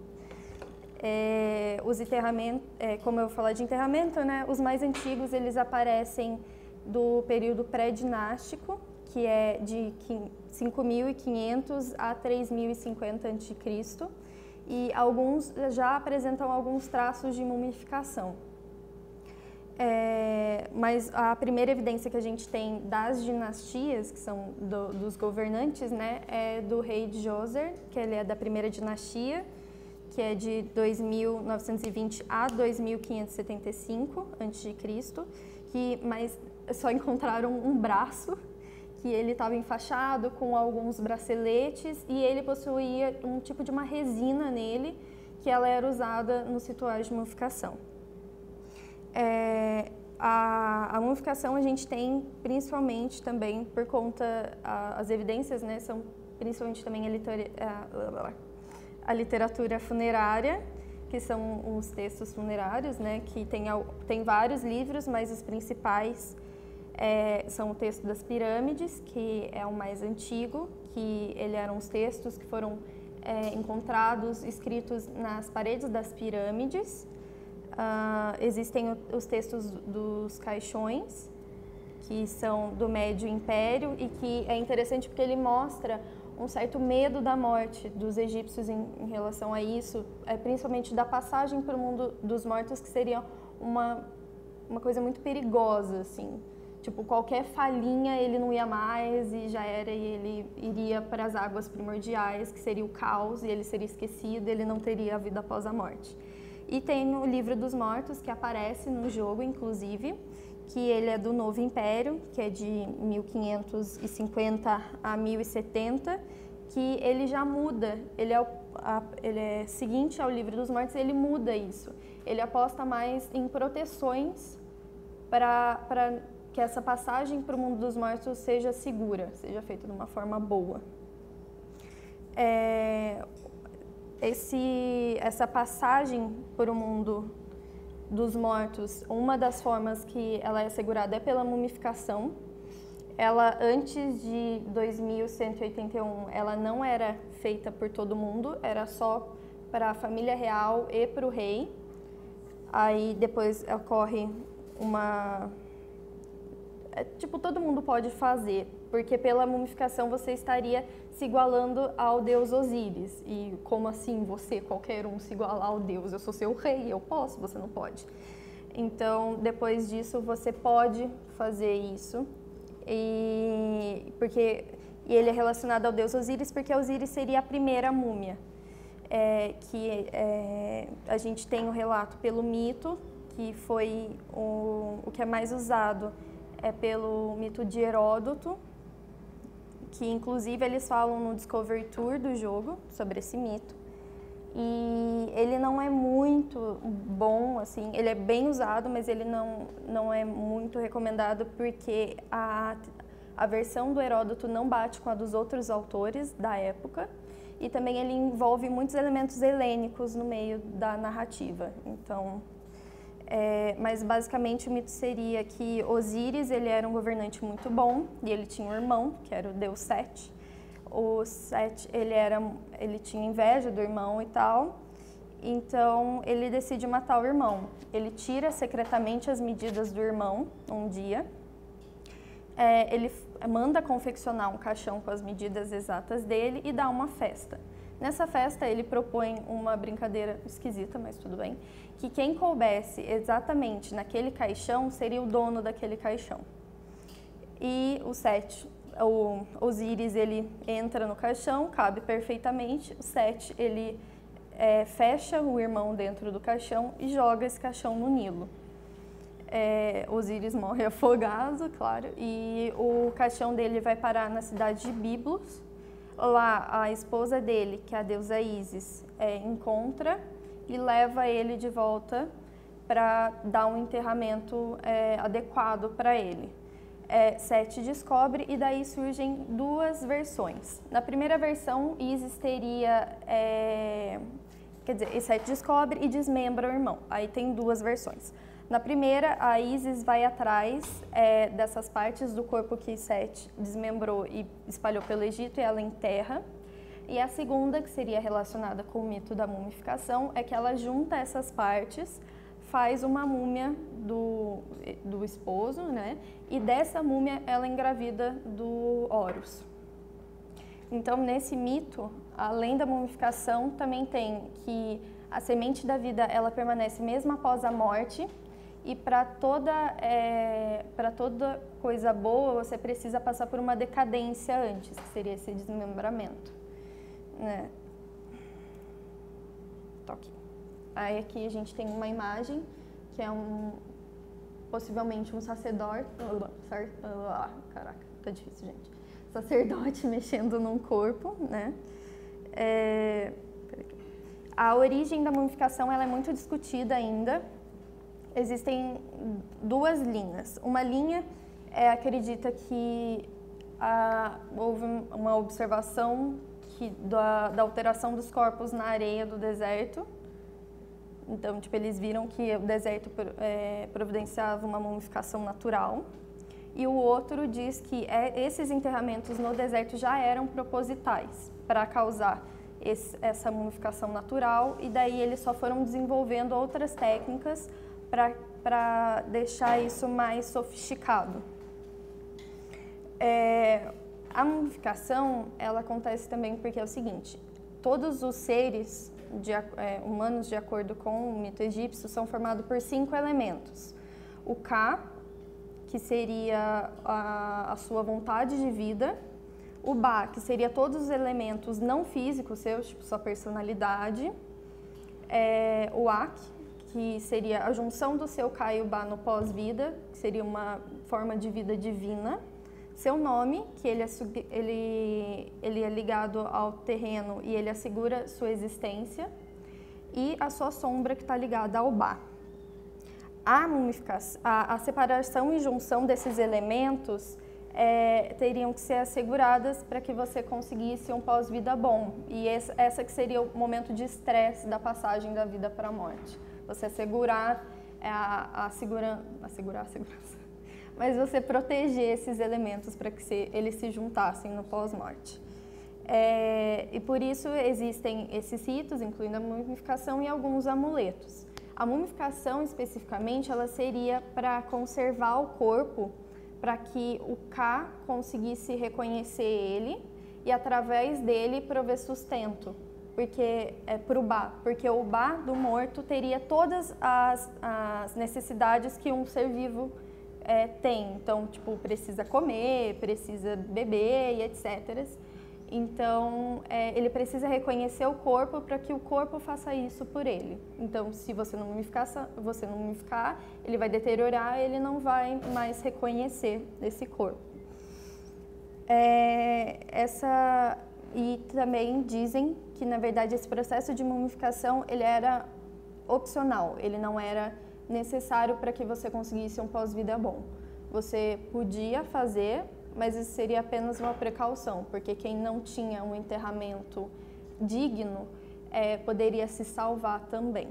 Os enterramentos, como eu vou falar de enterramento, né, os mais antigos eles aparecem do período pré-dinástico, que é de 5.500 a 3.050 a.C., e alguns já apresentam alguns traços de mumificação. Mas a primeira evidência que a gente tem das dinastias, que são dos governantes, né, é do rei Djoser, que ele é da primeira dinastia, que é de 2.920 a 2.575 a.C., mas só encontraram um braço, que ele estava enfaixado com alguns braceletes e ele possuía um tipo de uma resina nele, que ela era usada nos rituais de mumificação. A mumificação a gente tem principalmente também por conta, as evidências, né, são principalmente também a literatura funerária, que são os textos funerários, né, que tem vários livros, mas os principais são o texto das pirâmides, que é o mais antigo, que eram os textos que foram encontrados, escritos nas paredes das pirâmides. Existem os textos dos caixões, que são do Médio Império, e que é interessante porque ele mostra um certo medo da morte dos egípcios em relação a isso, principalmente da passagem para o mundo dos mortos, que seria uma coisa muito perigosa, assim. Tipo, qualquer falhinha ele não ia mais e já era, e ele iria para as águas primordiais, que seria o caos, e ele seria esquecido, ele não teria a vida após a morte. E tem o Livro dos Mortos, que aparece no jogo, inclusive, que ele é do Novo Império, que é de 1550 a 1070, que ele já muda, ele é seguinte ao Livro dos Mortos, ele muda isso. Ele aposta mais em proteções para que essa passagem para o mundo dos mortos seja segura, seja feita de uma forma boa. Essa passagem para o mundo dos mortos, uma das formas que ela é assegurada é pela mumificação. Ela, antes de 2181, ela não era feita por todo mundo, era só para a família real e para o rei. Aí depois ocorre tipo, todo mundo pode fazer, porque pela mumificação você estaria se igualando ao deus Osíris. E como assim você, qualquer um, se igualar ao deus? Eu sou seu rei, eu posso, você não pode. Então, depois disso, você pode fazer isso. E ele é relacionado ao deus Osíris, porque Osíris seria a primeira múmia. A gente tem o relato pelo mito, que foi o que é mais usado, pelo mito de Heródoto, que inclusive eles falam no Discovery Tour do jogo sobre esse mito. E ele não é muito bom, assim, ele é bem usado, mas ele não é muito recomendado porque a versão do Heródoto não bate com a dos outros autores da época, e também ele envolve muitos elementos helênicos no meio da narrativa. Então, mas basicamente o mito seria que Osíris, ele era um governante muito bom e ele tinha um irmão, que era o deus Sete. O Sete, ele tinha inveja do irmão e tal, então ele decide matar o irmão. Ele tira secretamente as medidas do irmão um dia, ele manda confeccionar um caixão com as medidas exatas dele e dá uma festa. Nessa festa ele propõe uma brincadeira esquisita, mas tudo bem, que quem coubesse exatamente naquele caixão seria o dono daquele caixão. E o Osíris, ele entra no caixão, cabe perfeitamente. O Sete, ele fecha o irmão dentro do caixão e joga esse caixão no Nilo. Osíris morre afogado, claro, e o caixão dele vai parar na cidade de Biblos. Lá, a esposa dele, que é a deusa Ísis, encontra e leva ele de volta para dar um enterramento adequado para ele. Sete descobre e daí surgem duas versões. Na primeira versão, Ísis teria... quer dizer, Sete descobre e desmembra o irmão. Aí tem duas versões. Na primeira, a Ísis vai atrás dessas partes do corpo que Sete desmembrou e espalhou pelo Egito, e ela enterra. E a segunda, que seria relacionada com o mito da mumificação, é que ela junta essas partes, faz uma múmia do esposo, né? E dessa múmia ela engravida do Horus. Então, nesse mito, além da mumificação, também tem que a semente da vida ela permanece mesmo após a morte. E para toda coisa boa, você precisa passar por uma decadência antes, que seria esse desmembramento. Né? Toque. Aí aqui a gente tem uma imagem, que é possivelmente um sacerdote, caraca, tá difícil, gente, sacerdote mexendo num corpo, né? A origem da mumificação ela é muito discutida ainda. Existem duas linhas. Uma linha acredita que houve uma observação da alteração dos corpos na areia do deserto. Então, tipo, eles viram que o deserto providenciava uma mumificação natural. E o outro diz que esses enterramentos no deserto já eram propositais para causar essa mumificação natural, e daí eles só foram desenvolvendo outras técnicas para deixar isso mais sofisticado. A mumificação ela acontece também porque é o seguinte: todos os seres humanos, de acordo com o mito egípcio, são formados por 5 elementos. O Ka, que seria a sua vontade de vida. O Ba, que seria todos os elementos não físicos seus, tipo sua personalidade. O Ak, que seria a junção do seu Ka e o Ba no pós-vida, que seria uma forma de vida divina. Seu nome, que ele é ligado ao terreno e ele assegura sua existência. E a sua sombra, que está ligada ao Ba. A mumificação, a separação e junção desses elementos teriam que ser asseguradas para que você conseguisse um pós-vida bom. E essa que seria o momento de estresse da passagem da vida para a morte. Você assegurar a segurança, mas você proteger esses elementos para que eles se juntassem no pós-morte. E por isso existem esses ritos, incluindo a mumificação e alguns amuletos. A mumificação, especificamente, ela seria para conservar o corpo, para que o Ka conseguisse reconhecer ele e, através dele, prover sustento, para o Ba, porque o Ba do morto teria todas as necessidades que um ser vivo tem. Então, tipo, precisa comer, precisa beber e etc. Então, ele precisa reconhecer o corpo para que o corpo faça isso por ele. Então, se você não mumificar, ele vai deteriorar, ele não vai mais reconhecer esse corpo. E também dizem que, na verdade, esse processo de mumificação ele era opcional, ele não era necessário para que você conseguisse um pós-vida bom. Você podia fazer, mas isso seria apenas uma precaução, porque quem não tinha um enterramento digno poderia se salvar também.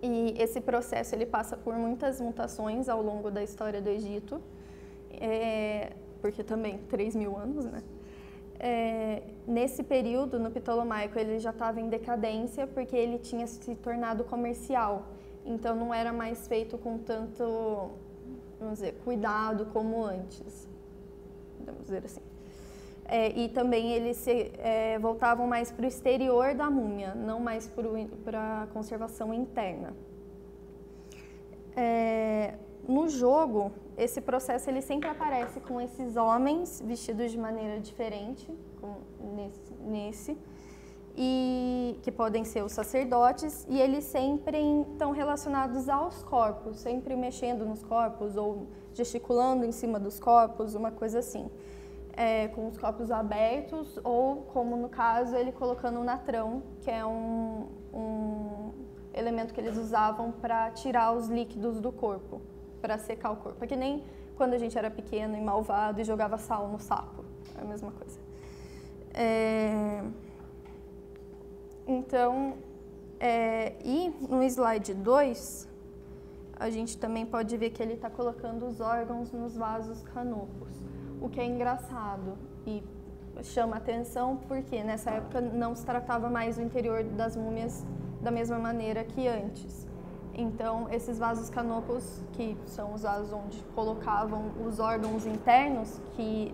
E esse processo ele passa por muitas mutações ao longo da história do Egito, porque também 3.000 anos, né? Nesse período, no Ptolomaico, ele já estava em decadência porque ele tinha se tornado comercial, então não era mais feito com tanto, vamos dizer, cuidado como antes. Vamos dizer assim. E também eles voltavam mais para o exterior da múmia, não mais para a conservação interna. No jogo, esse processo ele sempre aparece com esses homens vestidos de maneira diferente, como nesse, e que podem ser os sacerdotes, e eles sempre estão relacionados aos corpos, sempre mexendo nos corpos ou gesticulando em cima dos corpos, uma coisa assim, com os corpos abertos ou, como no caso, ele colocando um natrão, que é um elemento que eles usavam para tirar os líquidos do corpo, para secar o corpo. É que nem quando a gente era pequeno e malvado e jogava sal no sapo, é a mesma coisa. Então, e no slide 2, a gente também pode ver que ele está colocando os órgãos nos vasos canopos, o que é engraçado e chama atenção porque nessa época não se tratava mais o interior das múmias da mesma maneira que antes. Então, esses vasos canopos, que são os vasos onde colocavam os órgãos internos, que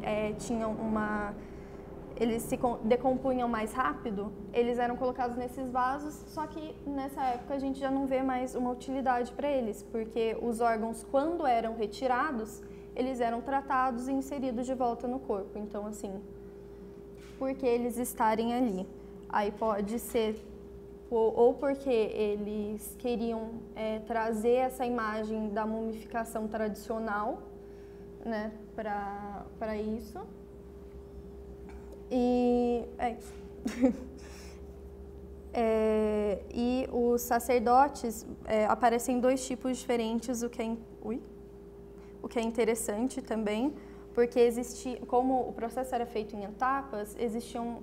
eles se decompunham mais rápido, eles eram colocados nesses vasos, só que nessa época a gente já não vê mais uma utilidade para eles, porque os órgãos, quando eram retirados, eles eram tratados e inseridos de volta no corpo. Então, assim, por que eles estarem ali? Aí pode ser ou porque eles queriam trazer essa imagem da mumificação tradicional, né, para isso. E é isso. E os sacerdotes aparecem em 2 tipos diferentes, o que é interessante também, porque como o processo era feito em etapas, existiam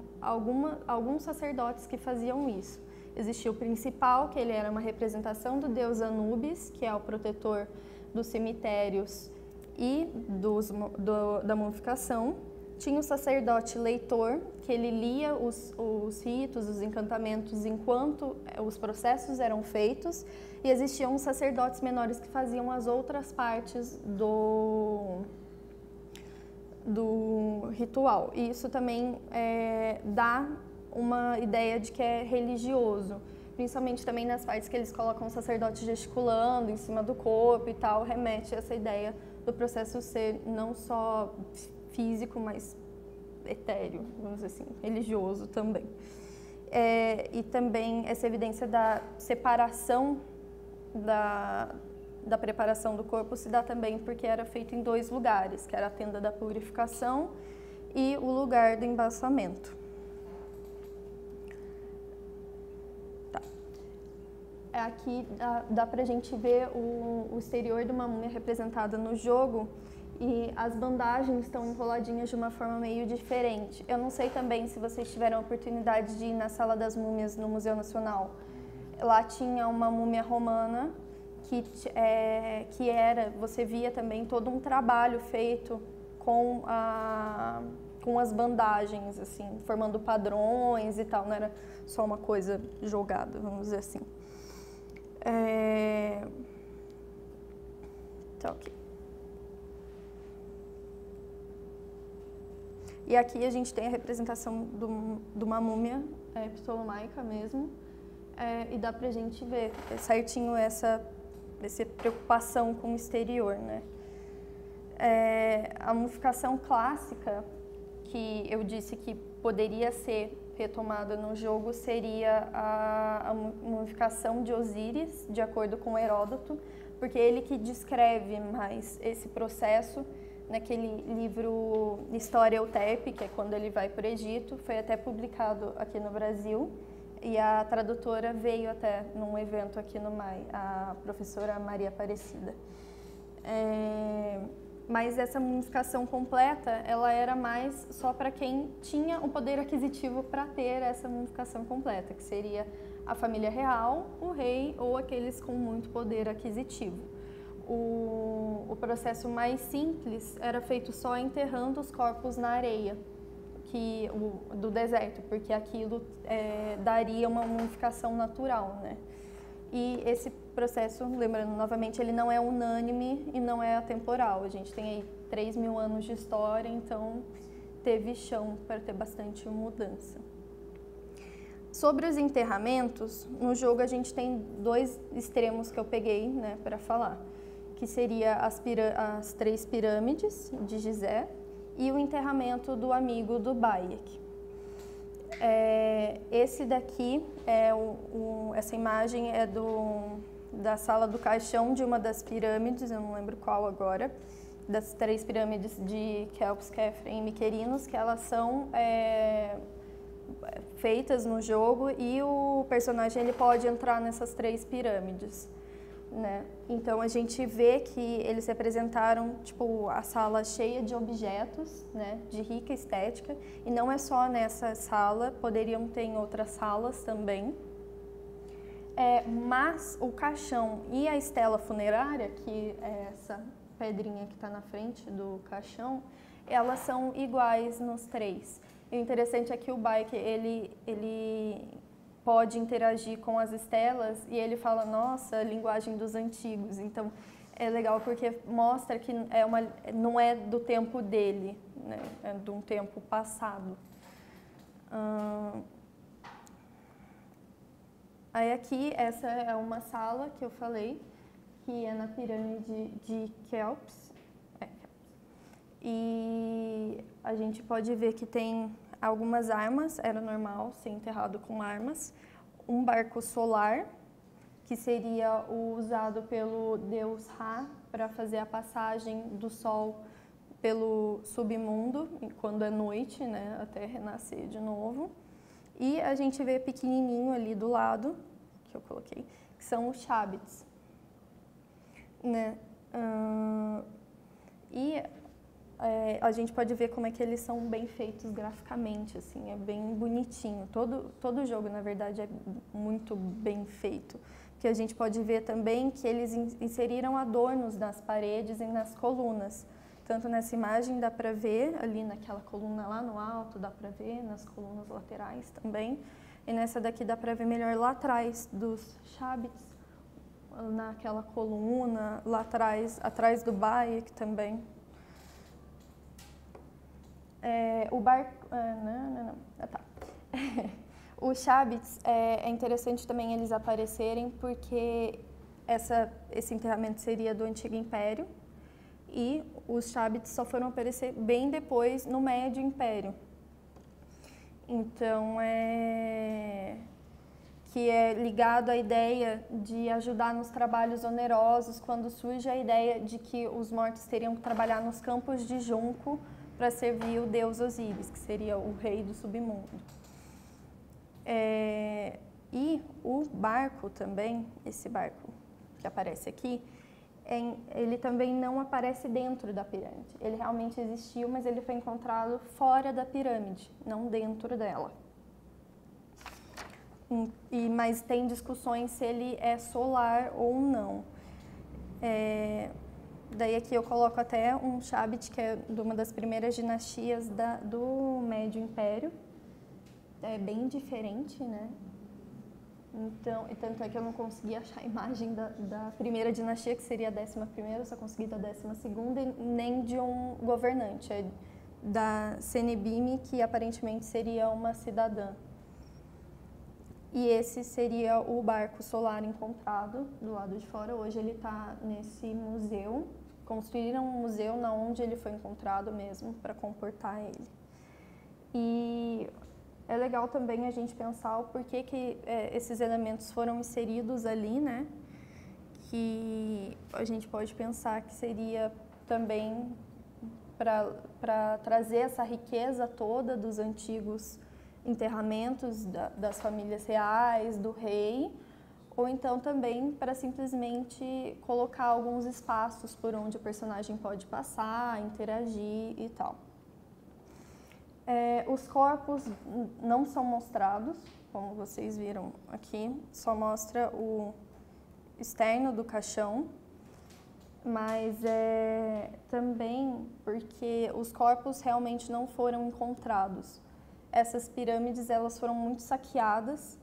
alguns sacerdotes que faziam isso. Existia o principal, que ele era uma representação do deus Anubis, que é o protetor dos cemitérios e da mumificação. Tinha o sacerdote leitor, que ele lia os ritos, os encantamentos enquanto os processos eram feitos, e existiam os sacerdotes menores que faziam as outras partes do ritual. E isso também dá uma ideia de que é religioso, principalmente também nas partes que eles colocam o sacerdote gesticulando em cima do corpo e tal, remete a essa ideia do processo ser não só físico, mas etéreo, vamos dizer assim, religioso também. E também essa evidência da separação da preparação do corpo se dá também porque era feito em 2 lugares, que era a tenda da purificação e o lugar do embaçamento. Tá. Aqui dá pra gente ver o exterior de uma múmia representada no jogo, e as bandagens estão enroladinhas de uma forma meio diferente. Eu não sei também se vocês tiveram a oportunidade de ir na Sala das Múmias no Museu Nacional. Lá tinha uma múmia romana você via também todo um trabalho feito com as bandagens, assim, formando padrões e tal, não era só uma coisa jogada, vamos dizer assim. Tá, ok. E aqui a gente tem a representação de uma múmia ptolomaica mesmo, e dá pra gente ver certinho essa preocupação com o exterior, né? A mumificação clássica, que eu disse que poderia ser retomada no jogo, seria a mumificação de Osíris, de acordo com Heródoto, porque ele que descreve mais esse processo naquele livro História Euterpe, que é quando ele vai para o Egito, foi até publicado aqui no Brasil, e a tradutora veio até num evento aqui no MAI, a professora Maria Aparecida. Mas essa mumificação completa, ela era mais só para quem tinha o poder aquisitivo para ter essa mumificação completa, que seria a família real, o rei ou aqueles com muito poder aquisitivo. O processo mais simples era feito só enterrando os corpos na areia do deserto, porque aquilo daria uma mumificação natural, né? E esse processo, lembrando novamente, ele não é unânime e não é atemporal. A gente tem aí 3.000 anos de história, então teve chão para ter bastante mudança. Sobre os enterramentos, no jogo a gente tem 2 extremos que eu peguei, né, para falar, que seria as 3 pirâmides de Gizé e o enterramento do amigo do Bayek. Esse daqui, essa imagem é da sala do caixão de uma das pirâmides, eu não lembro qual agora, das 3 pirâmides de Kelps, Khafre e Miquerinos, que elas são feitas no jogo e o personagem ele pode entrar nessas 3 pirâmides, né? Então a gente vê que eles representaram tipo a sala cheia de objetos, né, de rica estética, e não é só nessa sala, poderiam ter em outras salas também. Mas o caixão e a estela funerária, que é essa pedrinha que está na frente do caixão, elas são iguais nos 3. E o interessante é que o Bayek, ele pode interagir com as estelas e ele fala, nossa, a linguagem dos antigos. Então, é legal porque mostra que não é do tempo dele, né? É de um tempo passado. Aí aqui, essa é uma sala que eu falei, que é na pirâmide de Kelps. E a gente pode ver que tem algumas armas, era normal ser enterrado com armas. um barco solar, que seria o usado pelo deus Ra para fazer a passagem do sol pelo submundo, quando é noite, né, até renascer de novo. E a gente vê pequenininho ali do lado, que eu coloquei, que são os Chabits, né? A gente pode ver como é que eles são bem feitos graficamente, assim, é bem bonitinho. Todo jogo, na verdade, é muito bem feito. Porque a gente pode ver também que eles inseriram adornos nas paredes e nas colunas. Tanto nessa imagem dá para ver, ali naquela coluna lá no alto, dá para ver, nas colunas laterais também. E nessa daqui dá para ver melhor lá atrás dos Chabits, naquela coluna, lá atrás do Bayek também. O barco... tá. Os Chabits, é interessante também eles aparecerem porque esse enterramento seria do Antigo Império e os Chabits só foram aparecer bem depois no Médio Império. Então, que é ligado à ideia de ajudar nos trabalhos onerosos, quando surge a ideia de que os mortos teriam que trabalhar nos campos de junco para servir o deus Osíris, que seria o rei do submundo. E o barco também, esse barco que aparece aqui, ele também não aparece dentro da pirâmide. Ele realmente existiu, mas ele foi encontrado fora da pirâmide, não dentro dela. Mas tem discussões se ele é solar ou não. Daí aqui eu coloco até um Chabit, que é de uma das primeiras dinastias do Médio Império. É bem diferente, né? Então, e tanto é que eu não consegui achar a imagem da primeira dinastia, que seria a 11ª, eu só consegui da 12ª, e nem de um governante, é da Senebime, que aparentemente seria uma cidadã. E esse seria o barco solar encontrado do lado de fora. Hoje ele está nesse museu. Construíram um museu onde ele foi encontrado mesmo, para comportar ele. E é legal também a gente pensar o porquê que esses elementos foram inseridos ali, né? Que a gente pode pensar que seria também para trazer essa riqueza toda dos antigos enterramentos das famílias reais, do rei, ou então também para simplesmente colocar alguns espaços por onde o personagem pode passar, interagir e tal. Os corpos não são mostrados, como vocês viram aqui, só mostra o externo do caixão, mas também porque os corpos realmente não foram encontrados. Essas pirâmides, elas foram muito saqueadas,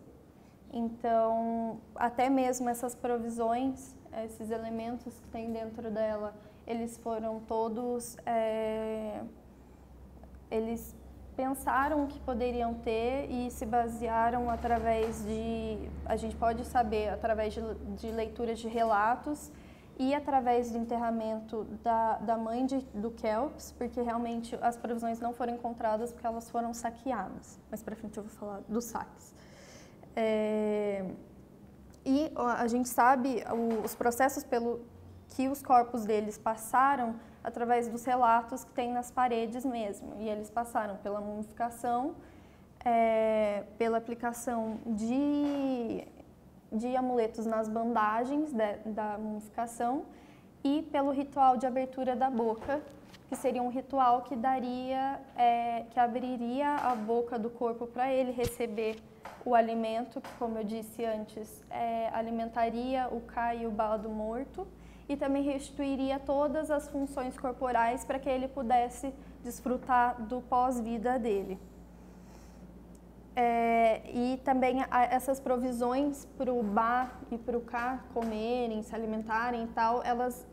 então até mesmo essas provisões, esses elementos que tem dentro dela, eles foram todos, eles pensaram o que poderiam ter e se basearam através a gente pode saber, através de leituras de relatos e através do enterramento da mãe do Kelps, porque realmente as provisões não foram encontradas porque elas foram saqueadas. Mais para frente eu vou falar dos saques. E a gente sabe os processos que os corpos deles passaram através dos relatos que tem nas paredes mesmo. E eles passaram pela mumificação, pela aplicação de amuletos nas bandagens da mumificação e pelo ritual de abertura da boca, que seria um ritual que que abriria a boca do corpo para ele receber o alimento, que, como eu disse antes, alimentaria o Ka e o Ba do morto, e também restituiria todas as funções corporais para que ele pudesse desfrutar do pós-vida dele. E também essas provisões para o Ba e para o Ka comerem, se alimentarem e tal,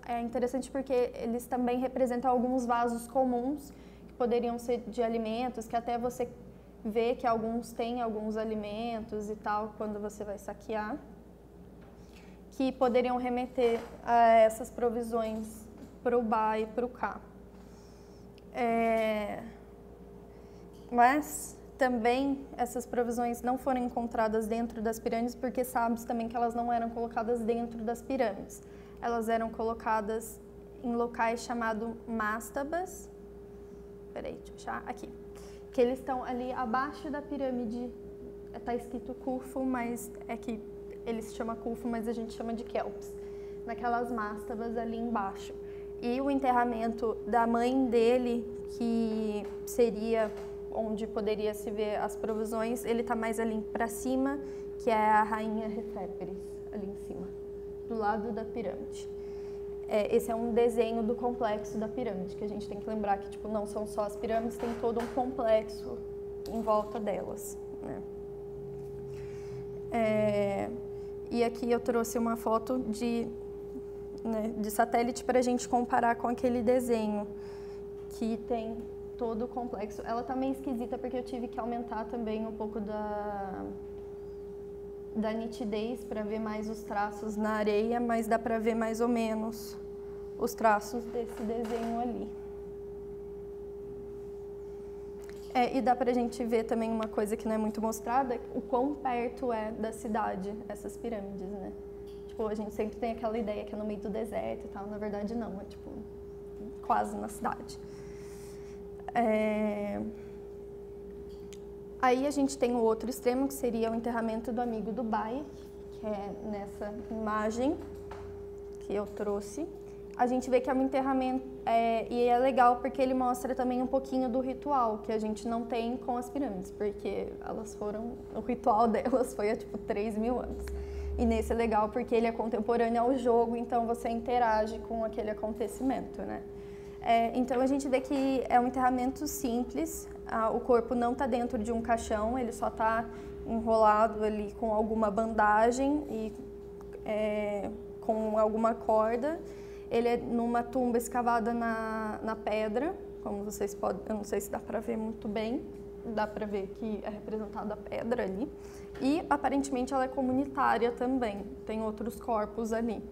é interessante porque eles também representam alguns vasos comuns que poderiam ser de alimentos, que até você vê que alguns têm alguns alimentos e tal quando você vai saquear, que poderiam remeter a essas provisões para o Ba e para o Ka. Mas também essas provisões não foram encontradas dentro das pirâmides porque sabe-se também que elas não eram colocadas dentro das pirâmides. Elas eram colocadas em locais chamados mastabas. Peraí, deixa eu achar. Aqui. Que eles estão ali abaixo da pirâmide. Está escrito Khufu, mas é que eles chamam Khufu, mas a gente chama de Kelps. Naquelas mastabas ali embaixo. E o enterramento da mãe dele, que seria onde poderia se ver as provisões, ele está mais ali para cima, que é a rainha Heféperes, ali em cima, do lado da pirâmide. Esse é um desenho do complexo da pirâmide, que a gente tem que lembrar que tipo, não são só as pirâmides, tem todo um complexo em volta delas, né? E aqui eu trouxe uma foto de satélite para a gente comparar com aquele desenho que tem todo o complexo. Ela tá meio esquisita porque eu tive que aumentar também um pouco da nitidez para ver mais os traços na areia, mas dá para ver mais ou menos os traços desse desenho ali. E dá pra gente ver também uma coisa que não é muito mostrada, o quão perto é da cidade essas pirâmides, né? Tipo, a gente sempre tem aquela ideia que é no meio do deserto e tal, na verdade não, é tipo quase na cidade. Aí a gente tem o outro extremo, que seria o enterramento do amigo do Bayek, que é nessa imagem que eu trouxe. A gente vê que é um enterramento, e é legal porque ele mostra também um pouquinho do ritual, que a gente não tem com as pirâmides, porque o ritual delas foi há tipo 3.000 anos. E nesse é legal porque ele é contemporâneo ao jogo, então você interage com aquele acontecimento, né? Então a gente vê que é um enterramento simples, o corpo não está dentro de um caixão, ele só está enrolado ali com alguma bandagem e com alguma corda. Ele é numa tumba escavada na pedra, como vocês podem, eu não sei se dá para ver muito bem, dá para ver que é representada a pedra ali. E aparentemente ela é comunitária também, tem outros corpos ali.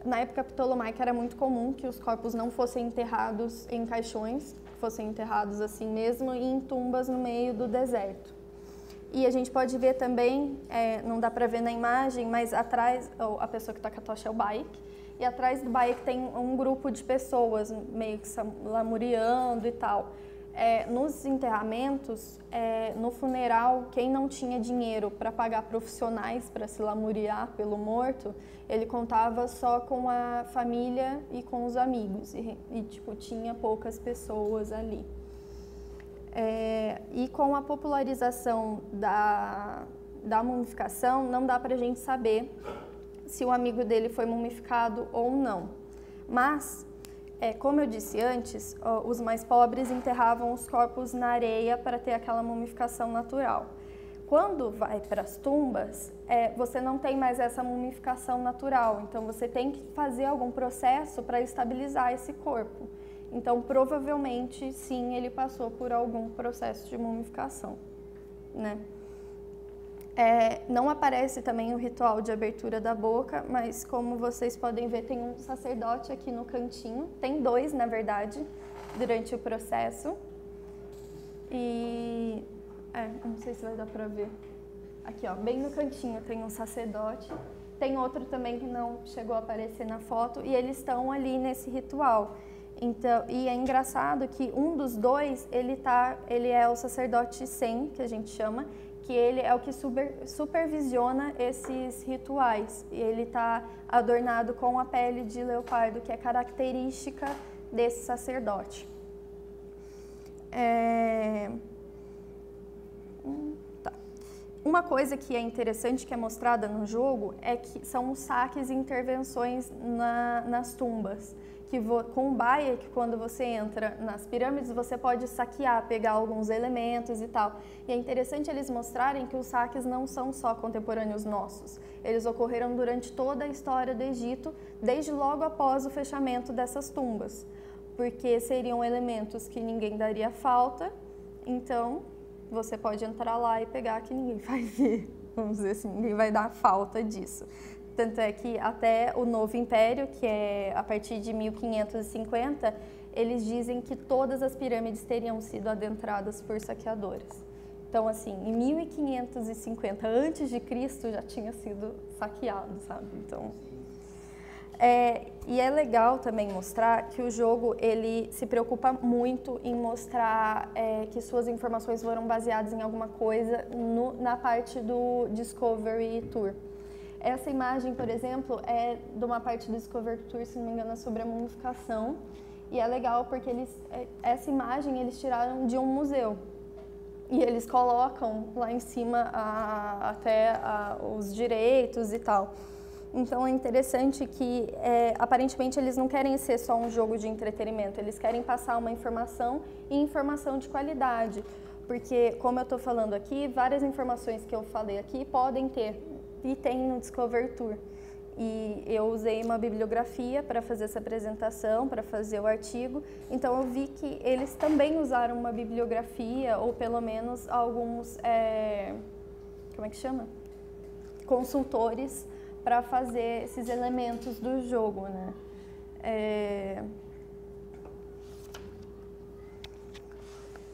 Na época ptolomaica era muito comum que os corpos não fossem enterrados em caixões, fossem enterrados assim mesmo e em tumbas no meio do deserto. E a gente pode ver também, não dá para ver na imagem, mas atrás, a pessoa que está com a tocha é o Bayek, e atrás do Bayek tem um grupo de pessoas meio que lamuriando e tal. Nos enterramentos, no funeral, quem não tinha dinheiro para pagar profissionais para se lamuriar pelo morto, ele contava só com a família e com os amigos, e tipo, tinha poucas pessoas ali. E com a popularização da mumificação, não dá para a gente saber se o amigo dele foi mumificado ou não. Mas, como eu disse antes, os mais pobres enterravam os corpos na areia para ter aquela mumificação natural. Quando vai para as tumbas, você não tem mais essa mumificação natural, então você tem que fazer algum processo para estabilizar esse corpo. Então, provavelmente, sim, ele passou por algum processo de mumificação, né? Não aparece também o ritual de abertura da boca, mas como vocês podem ver, tem um sacerdote aqui no cantinho. Tem dois, na verdade, durante o processo. E... não sei se vai dar pra ver. Aqui, ó, bem no cantinho tem um sacerdote. Tem outro também que não chegou a aparecer na foto, e eles estão ali nesse ritual. Então, e é engraçado que um dos dois, ele é o sacerdote Sem, que a gente chama, que ele é o que supervisiona esses rituais. E ele está adornado com a pele de leopardo, que é característica desse sacerdote. Uma coisa que é interessante, que é mostrada no jogo, é que são os saques e intervenções nas tumbas. Com o Bayek, quando você entra nas pirâmides, você pode saquear, pegar alguns elementos e tal. E é interessante eles mostrarem que os saques não são só contemporâneos nossos. Eles ocorreram durante toda a história do Egito, desde logo após o fechamento dessas tumbas. Porque seriam elementos que ninguém daria falta, então você pode entrar lá e pegar que ninguém vai ver, vamos dizer assim, ninguém vai dar falta disso. Tanto é que até o Novo Império, que é a partir de 1550, eles dizem que todas as pirâmides teriam sido adentradas por saqueadores. Então, assim, em 1550 a.C. já tinha sido saqueado, sabe? Então, e é legal também mostrar que o jogo ele se preocupa muito em mostrar que suas informações foram baseadas em alguma coisa na parte do Discovery Tour. Essa imagem, por exemplo, é de uma parte do Discovery Tour, se não me engano, é sobre a mumificação. E é legal porque essa imagem eles tiraram de um museu. E eles colocam lá em cima até os direitos e tal. Então é interessante que, aparentemente, eles não querem ser só um jogo de entretenimento, eles querem passar uma informação e informação de qualidade. Porque, como eu estou falando aqui, várias informações que eu falei aqui podem ter, e tem no Discovery Tour. E eu usei uma bibliografia para fazer essa apresentação, para fazer o artigo. Então eu vi que eles também usaram uma bibliografia, ou pelo menos alguns, como é que chama? Consultores, para fazer esses elementos do jogo, né?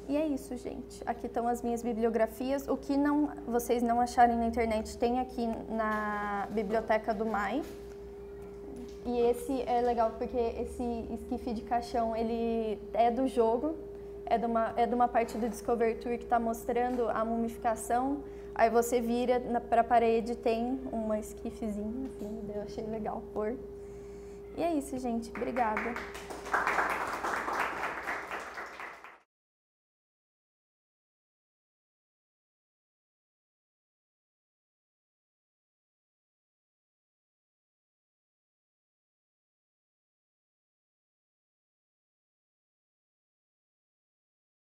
E é isso, gente. Aqui estão as minhas bibliografias. O que vocês não acharem na internet tem aqui na biblioteca do MAI. E esse é legal porque esse esquife de caixão, ele é do jogo, é de uma parte do Discovery Tour que está mostrando a mumificação. Aí você vira para a parede, tem uma esquifezinha, assim, eu achei legal pôr. E é isso, gente. Obrigada.